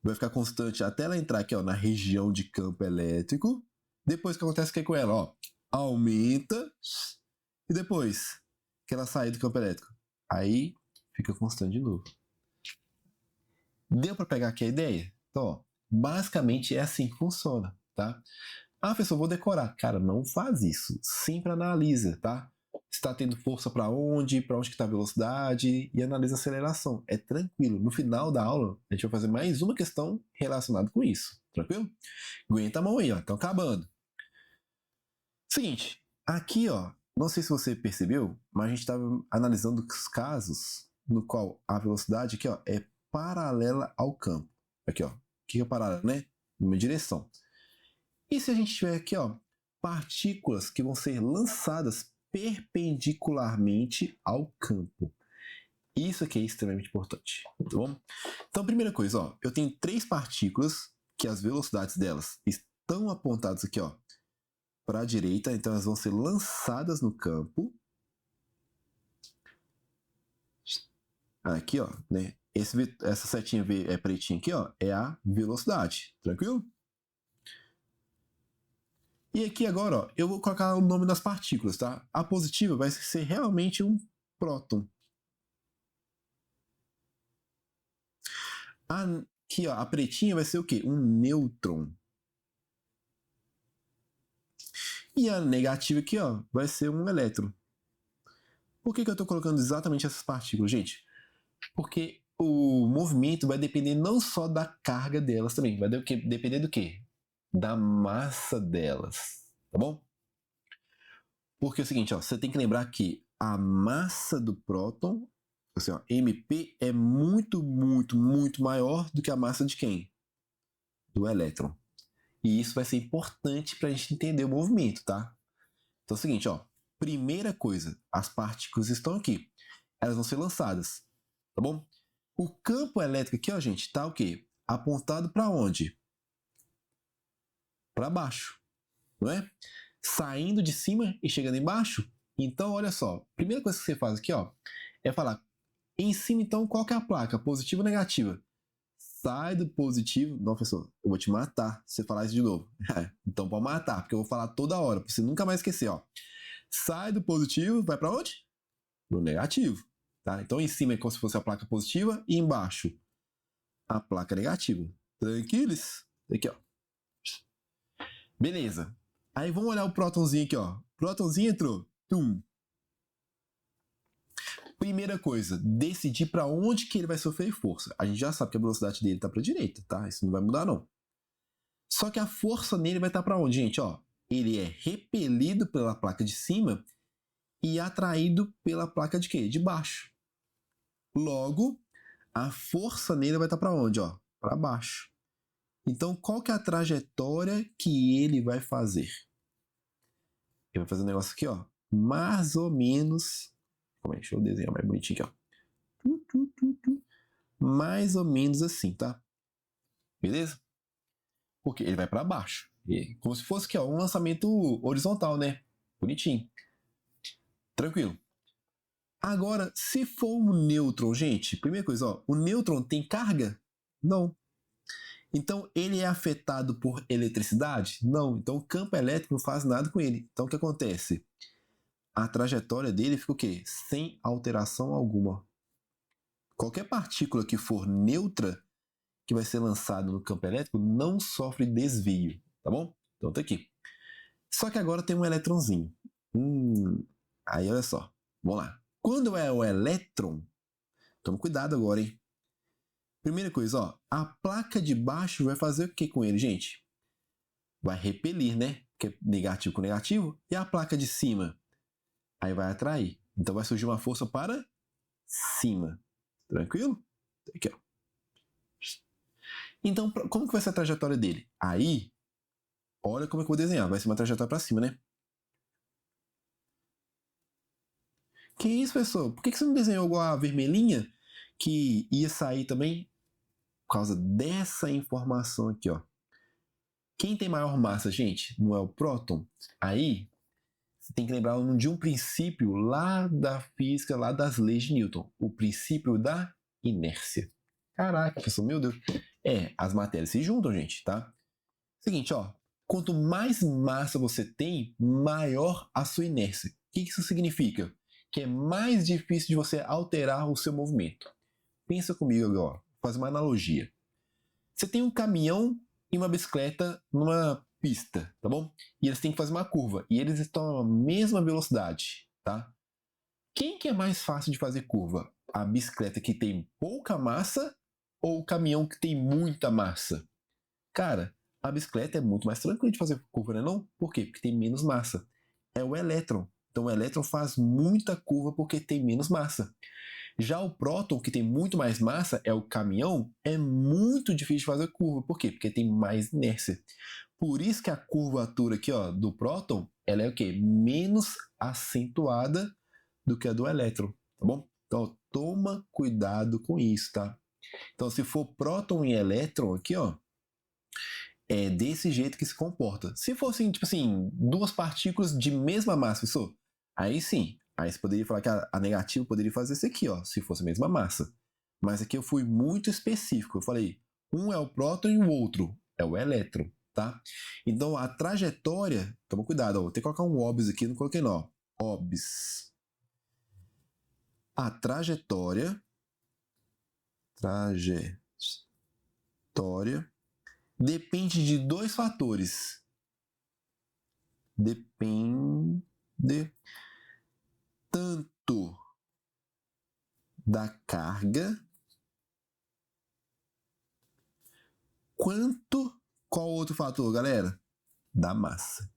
Vai ficar constante até ela entrar aqui ó, na região de campo elétrico. Depois, o que acontece aqui com ela? Ó, aumenta. E depois que ela sair do campo elétrico? Aí, fica constante de novo. Deu para pegar aqui a ideia? Então, ó, basicamente é assim que funciona, tá? Ah, professor, vou decorar. Cara, não faz isso. Sempre analisa, tá? Está tendo força para onde que está a velocidade e analisa a aceleração. É tranquilo. No final da aula, a gente vai fazer mais uma questão relacionada com isso. Tranquilo? Aguenta a mão aí, ó. Estão acabando. Seguinte, aqui, ó, não sei se você percebeu, mas a gente estava analisando os casos no qual a velocidade aqui, ó, é paralela ao campo. Aqui, ó. O que é paralelo, né? Uma direção. E se a gente tiver aqui, ó, partículas que vão ser lançadas perpendicularmente ao campo? Isso aqui é extremamente importante, tá bom? Então, primeira coisa, ó, eu tenho 3 partículas que as velocidades delas estão apontadas aqui, ó, para a direita, então elas vão ser lançadas no campo. Aqui, ó, né? Essa setinha pretinha aqui, ó, é a velocidade, tranquilo? E aqui agora, ó, eu vou colocar o nome das partículas, tá? A positiva vai ser realmente um próton. Aqui, ó, a pretinha vai ser o quê? Um nêutron. E a negativa aqui, ó, vai ser um elétron. Por que eu estou colocando exatamente essas partículas, gente? Porque o movimento vai depender não só da carga delas também, vai depender do quê? Da massa delas, tá bom? Porque é o seguinte, ó, você tem que lembrar que a massa do próton, assim, ó, MP, é muito, muito, muito maior do que a massa de quem? Do elétron. E isso vai ser importante para a gente entender o movimento, tá? Então é o seguinte, ó, primeira coisa, as partículas estão aqui. Elas vão ser lançadas, tá bom? O campo elétrico aqui, ó, gente, tá o quê? Apontado para onde? Para baixo, não é? Saindo de cima e chegando embaixo. Então, olha só, primeira coisa que você faz aqui, ó, é falar em cima, então, qual que é a placa? Positiva ou negativa? Sai do positivo. Não, professor, eu vou te matar se você falar isso de novo. Então, pode matar, porque eu vou falar toda hora, para você nunca mais esquecer, ó. Sai do positivo, vai para onde? No negativo, tá? Então, em cima é como se fosse a placa positiva e embaixo a placa negativa. Tranquilos? Aqui, ó. Beleza. Aí vamos olhar o prótonzinho aqui, ó. Prótonzinho entrou. Tum. Primeira coisa, decidir para onde que ele vai sofrer força. A gente já sabe que a velocidade dele está para a direita, tá? Isso não vai mudar não. Só que a força nele vai estar para onde, gente? Ó, ele é repelido pela placa de cima e atraído pela placa de quê? De baixo. Logo, a força nele vai estar para onde? Ó, para baixo. Então, qual que é a trajetória que ele vai fazer? Ele vai fazer um negócio aqui, ó, mais ou menos. Calma aí, deixa eu desenhar mais bonitinho aqui, ó. Mais ou menos assim, tá? Beleza? Porque ele vai para baixo. Como se fosse aqui, ó, um lançamento horizontal, né? Bonitinho. Tranquilo. Agora, se for um nêutron, gente, primeira coisa, ó, o nêutron tem carga? Não. Então, ele é afetado por eletricidade? Não. Então, o campo elétrico não faz nada com ele. Então, o que acontece? A trajetória dele fica o quê? Sem alteração alguma. Qualquer partícula que for neutra, que vai ser lançada no campo elétrico, não sofre desvio, tá bom? Então, tá aqui. Só que agora tem um elétronzinho. Aí, olha só. Vamos lá. Quando é o elétron, tome cuidado agora, hein? Primeira coisa, ó, a placa de baixo vai fazer o que com ele, gente? Vai repelir, né? Porque é negativo com negativo. E a placa de cima? Aí vai atrair. Então vai surgir uma força para cima. Tranquilo? Aqui, ó. Então, como que vai ser a trajetória dele? Aí, olha como é que eu vou desenhar. Vai ser uma trajetória para cima, né? Que isso, pessoal? Por que você não desenhou igual a vermelhinha? Que ia sair também por causa dessa informação aqui, ó. Quem tem maior massa, gente, não é o próton? Aí, você tem que lembrar de um princípio lá da física, lá das leis de Newton. O princípio da inércia. Caraca, professor, meu Deus. As matérias se juntam, gente, tá? Seguinte, ó. Quanto mais massa você tem, maior a sua inércia. O que isso significa? Que é mais difícil de você alterar o seu movimento. Pensa comigo agora, faz uma analogia. Você tem um caminhão e uma bicicleta numa pista, tá bom? E eles têm que fazer uma curva, e eles estão à mesma velocidade, tá? Quem que é mais fácil de fazer curva? A bicicleta que tem pouca massa ou o caminhão que tem muita massa? Cara, a bicicleta é muito mais tranquila de fazer curva, né não? Por quê? Porque tem menos massa. É o elétron. Então o elétron faz muita curva porque tem menos massa. Já o próton, que tem muito mais massa, é o caminhão, é muito difícil de fazer curva. Por quê? Porque tem mais inércia. Por isso que a curvatura aqui, ó, do próton, ela é o quê? Menos acentuada do que a do elétron, tá bom? Então, toma cuidado com isso, tá? Então, se for próton e elétron aqui, ó, é desse jeito que se comporta. Se fossem, tipo assim, duas partículas de mesma massa, isso, aí sim, aí você poderia falar que a negativa poderia fazer isso aqui, ó, se fosse a mesma massa. Mas aqui eu fui muito específico. Eu falei, um é o próton e o outro é o elétron, tá? Então a trajetória, toma cuidado, ó, vou ter que colocar um OBS aqui, não coloquei não, ó. OBS. A trajetória depende de dois fatores. Depende tanto da carga quanto qual outro fator, galera? Da massa,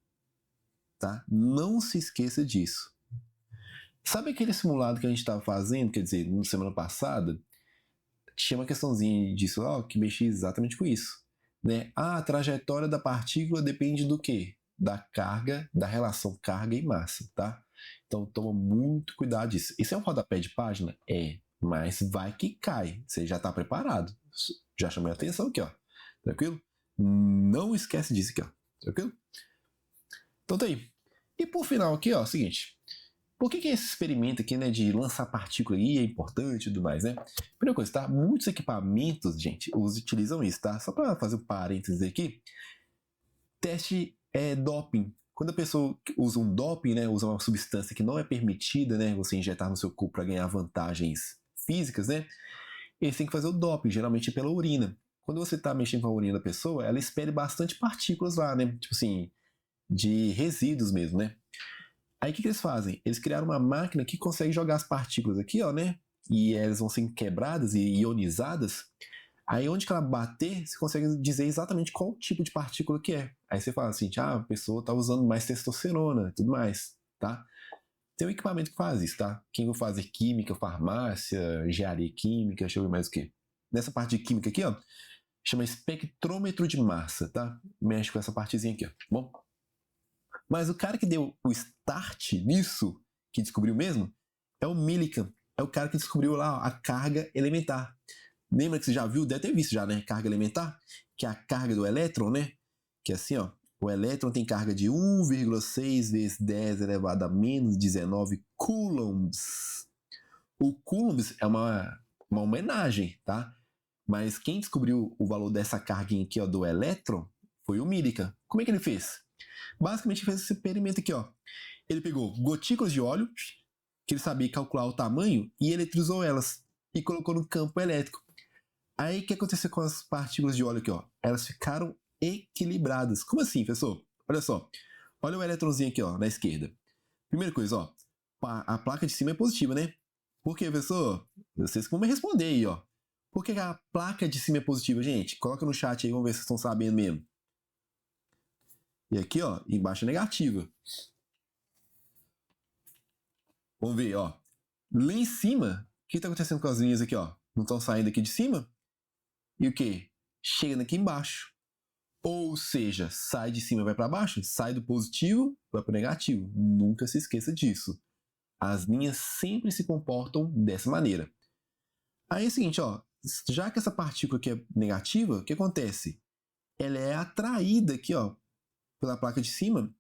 tá? Não se esqueça disso. Sabe aquele simulado que a gente estava fazendo, quer dizer, na semana passada? Tinha uma questãozinha disso, ó, que mexia exatamente com isso, né? A trajetória da partícula depende do quê? Da carga, da relação carga e massa, tá? Então toma muito cuidado disso. Isso é um rodapé de página? Mas vai que cai. Você já está preparado. Já chamei a atenção aqui, ó. Tranquilo? Não esquece disso aqui, ó. Tranquilo? Então tá aí. E por final aqui, ó, seguinte. Por que esse experimento aqui, né, de lançar partícula aí é importante e tudo mais, né? Primeira coisa, tá? Muitos equipamentos, gente, utilizam isso, tá? Só para fazer um parênteses aqui. Teste doping. Quando a pessoa usa um doping, né, usa uma substância que não é permitida, né, você injetar no seu corpo para ganhar vantagens físicas, né, eles têm que fazer o doping, geralmente pela urina. Quando você está mexendo com a urina da pessoa, ela expele bastante partículas lá, né, tipo assim, de resíduos mesmo, né. Aí o que eles fazem? Eles criaram uma máquina que consegue jogar as partículas aqui, ó, né, e elas vão sendo quebradas e ionizadas. Aí onde que ela bater, você consegue dizer exatamente qual tipo de partícula que é. Aí você fala assim, a pessoa está usando mais testosterona e tudo mais, tá? Tem um equipamento que faz isso, tá? Quem for fazer química, farmácia, engenharia química, deixa eu ver mais o quê. Nessa parte de química aqui, ó, chama espectrômetro de massa, tá? Mexe com essa partezinha aqui, ó, bom? Mas o cara que deu o start nisso, que descobriu mesmo, é o Millikan. É o cara que descobriu lá ó, a carga elementar. Lembra que você já viu, deve ter visto já, né? Carga elementar, que é a carga do elétron, né? Que é assim, ó. O elétron tem carga de 1,6 vezes 10 elevado a menos 19 coulombs. O coulombs é uma homenagem, tá? Mas quem descobriu o valor dessa carguinha aqui, ó, do elétron, foi o Millikan. Como é que ele fez? Basicamente ele fez esse experimento aqui, ó. Ele pegou gotículas de óleo, que ele sabia calcular o tamanho, e eletrizou elas, e colocou no campo elétrico. Aí o que aconteceu com as partículas de óleo aqui, ó? Elas ficaram equilibradas. Como assim, professor? Olha só. Olha o elétronzinho aqui, ó, na esquerda. Primeira coisa, ó. A placa de cima é positiva, né? Por quê, professor? Vocês vão me responder aí, ó. Por que a placa de cima é positiva, gente? Coloca no chat aí, vamos ver se vocês estão sabendo mesmo. E aqui, ó, embaixo é negativa. Vamos ver, ó. Lá em cima, o que está acontecendo com as linhas aqui, ó? Não estão saindo aqui de cima? E o que? Chegando aqui embaixo. Ou seja, sai de cima e vai para baixo, sai do positivo, vai para o negativo. Nunca se esqueça disso. As linhas sempre se comportam dessa maneira. Aí é o seguinte, ó, já que essa partícula aqui é negativa, o que acontece? Ela é atraída aqui, ó, pela placa de cima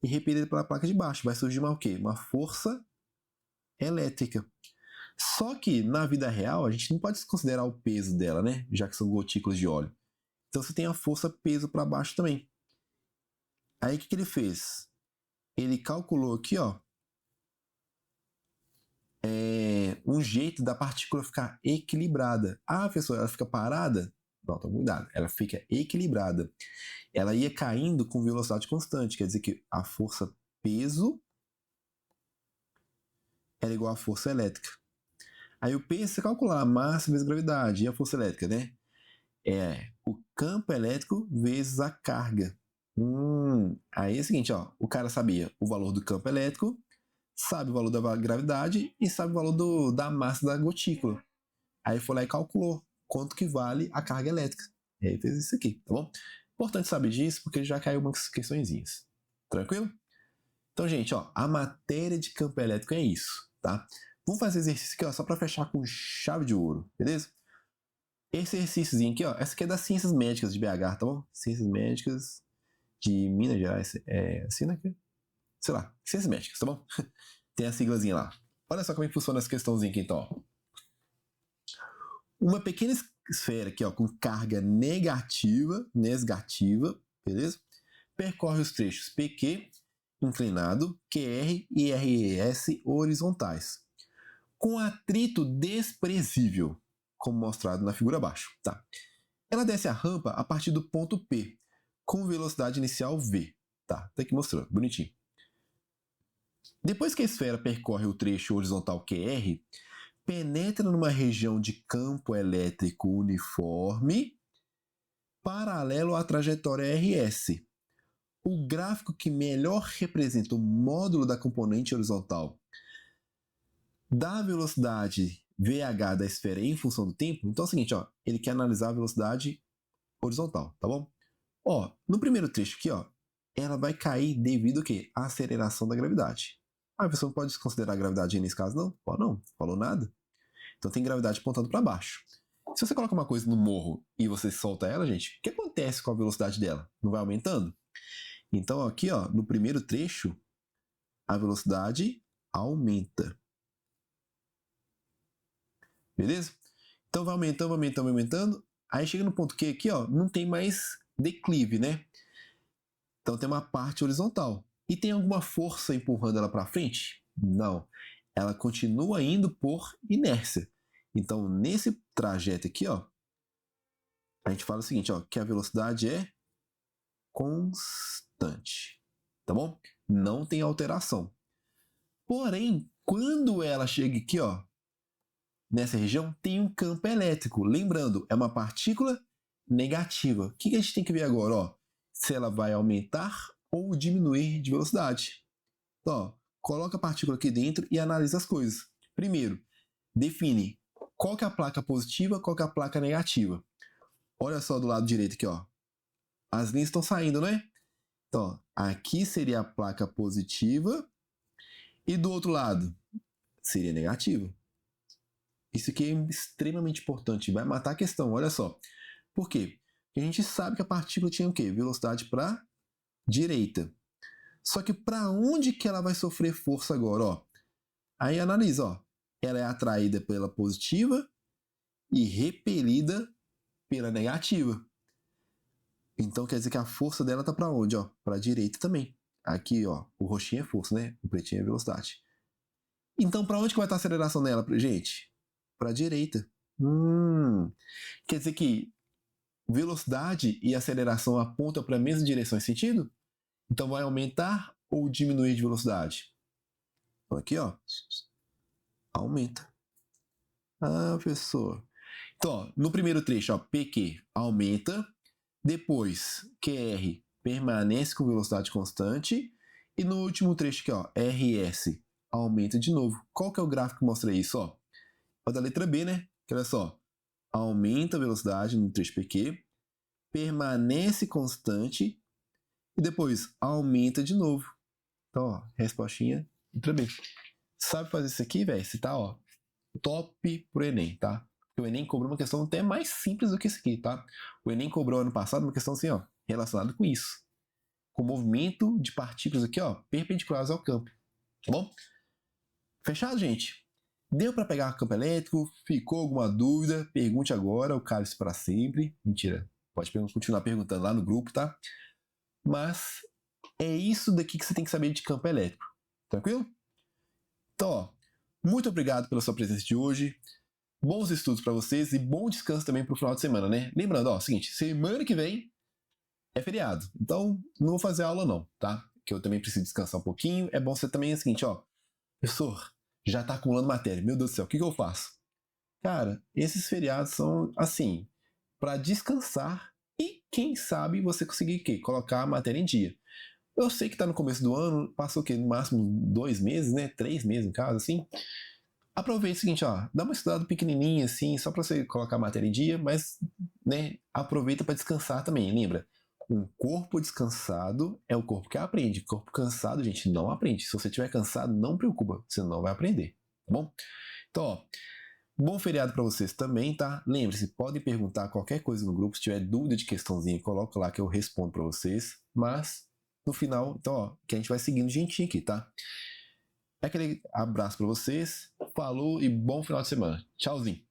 e repelida pela placa de baixo. Vai surgir o quê? Uma força elétrica. Só que na vida real a gente não pode considerar o peso dela, né? Já que são gotículas de óleo. Então você tem a força peso para baixo também. Aí o que ele fez? Ele calculou aqui, ó, um jeito da partícula ficar equilibrada. Ah, professor, ela fica parada? Não, toma cuidado. Ela fica equilibrada. Ela ia caindo com velocidade constante. Quer dizer que a força peso era igual à força elétrica. Aí o peso, você calcular a massa vezes a gravidade e a força elétrica, né? É o campo elétrico vezes a carga. Aí é o seguinte, ó, o cara sabia o valor do campo elétrico, sabe o valor da gravidade e sabe o valor da massa da gotícula. Aí foi lá e calculou quanto que vale a carga elétrica. E aí fez isso aqui, tá bom? Importante saber disso porque já caiu umas questõezinhas. Tranquilo? Então, gente, ó, a matéria de campo elétrico é isso, tá? Vamos fazer exercício aqui, ó, só para fechar com chave de ouro, beleza? Esse exercíciozinho aqui, ó, essa aqui é das Ciências Médicas de BH, tá bom? Ciências Médicas de Minas Gerais, assim, né? Sei lá, Ciências Médicas, tá bom? Tem a siglazinha lá. Olha só como é que funciona essa questãozinha aqui, então, ó. Uma pequena esfera aqui, ó, com carga negativa, beleza? Percorre os trechos PQ, inclinado, QR e RES horizontais, com atrito desprezível, como mostrado na figura abaixo, tá? Ela desce a rampa a partir do ponto P, com velocidade inicial V, tá? Tá aqui mostrando, bonitinho. Depois que a esfera percorre o trecho horizontal QR, penetra numa região de campo elétrico uniforme paralelo à trajetória RS. O gráfico que melhor representa o módulo da componente horizontal da velocidade VH da esfera em função do tempo. Então é o seguinte, ó, ele quer analisar a velocidade horizontal, tá bom? Ó, no primeiro trecho aqui, ó, ela vai cair devido ao quê? À aceleração da gravidade. Ah, você não pode considerar a gravidade nesse caso, não? Pô, não, falou nada. Então tem gravidade apontando para baixo. Se você coloca uma coisa no morro e você solta ela, gente, o que acontece com a velocidade dela? Não vai aumentando? Então aqui, ó, no primeiro trecho, a velocidade aumenta. Beleza? Então vai aumentando, aumentando, aumentando. Aí chega no ponto Q aqui, ó, não tem mais declive, né? Então tem uma parte horizontal. E tem alguma força empurrando ela para frente? Não. Ela continua indo por inércia. Então nesse trajeto aqui, ó, a gente fala o seguinte, ó, que a velocidade é constante. Tá bom? Não tem alteração. Porém, quando ela chega aqui, ó, nessa região, tem um campo elétrico. Lembrando, é uma partícula negativa. O que a gente tem que ver agora? Ó? Se ela vai aumentar ou diminuir de velocidade. Então, ó, coloca a partícula aqui dentro e analisa as coisas. Primeiro, define qual que é a placa positiva, qual que é a placa negativa. Olha só do lado direito aqui, ó. As linhas estão saindo, né? Então, ó, aqui seria a placa positiva e do outro lado seria negativa. Isso aqui é extremamente importante, vai matar a questão, olha só. Por quê? Porque a gente sabe que a partícula tinha o quê? Velocidade para direita. Só que para onde que ela vai sofrer força agora? Ó? Aí analisa, ó. Ela é atraída pela positiva e repelida pela negativa. Então quer dizer que a força dela tá para onde, ó? Para a direita também. Aqui, ó, o roxinho é força, né? O pretinho é velocidade. Então para onde que vai estar a aceleração dela, gente? Para a direita. Quer dizer que velocidade e aceleração apontam para a mesma direção e sentido? Então vai aumentar ou diminuir de velocidade? Então aqui, ó, aumenta. Ah, professor. Então, ó, no primeiro trecho, ó, PQ aumenta, depois QR permanece com velocidade constante e no último trecho aqui, ó, RS aumenta de novo. Qual que é o gráfico que mostra isso? Ó? É o da letra B, né? Que olha só, aumenta a velocidade no trecho PQ, permanece constante e depois aumenta de novo. Então, ó, respostinha letra B. Sabe fazer isso aqui, velho? Você tá, ó, top pro Enem, tá? O Enem cobrou uma questão até mais simples do que isso aqui, tá? O Enem cobrou ano passado uma questão assim, ó, relacionada com isso. Com o movimento de partículas aqui, ó, perpendiculares ao campo. Tá bom? Fechado, gente? Deu para pegar campo elétrico? Ficou alguma dúvida? Pergunte agora, o cálice para sempre. Mentira, pode continuar perguntando lá no grupo, tá? Mas é isso daqui que você tem que saber de campo elétrico. Tranquilo? Então, ó, muito obrigado pela sua presença de hoje. Bons estudos para vocês e bom descanso também para o final de semana, né? Lembrando, ó, seguinte, semana que vem é feriado, então não vou fazer aula não, tá? Que eu também preciso descansar um pouquinho. É bom você também, é o seguinte, ó, professor, já tá acumulando matéria, meu Deus do céu, o que eu faço? Cara, esses feriados são, assim, para descansar e, quem sabe, você conseguir o quê? Colocar a matéria em dia. Eu sei que tá no começo do ano, passou o quê? No máximo 2 meses, né? 3 meses em casa, assim. Aproveita o seguinte, ó, dá uma estudada pequenininha assim, só para você colocar a matéria em dia, mas, né, aproveita para descansar também, lembra? Um corpo descansado é o corpo que aprende. Corpo cansado, gente, não aprende. Se você estiver cansado, não preocupa, você não vai aprender, tá bom? Então, ó, bom feriado para vocês também, tá? Lembre-se, podem perguntar qualquer coisa no grupo, se tiver dúvida de questãozinha, coloca lá que eu respondo para vocês, mas no final, então, ó, que a gente vai seguindo gentinho aqui, tá? Aquele abraço para vocês, falou e bom final de semana. Tchauzinho.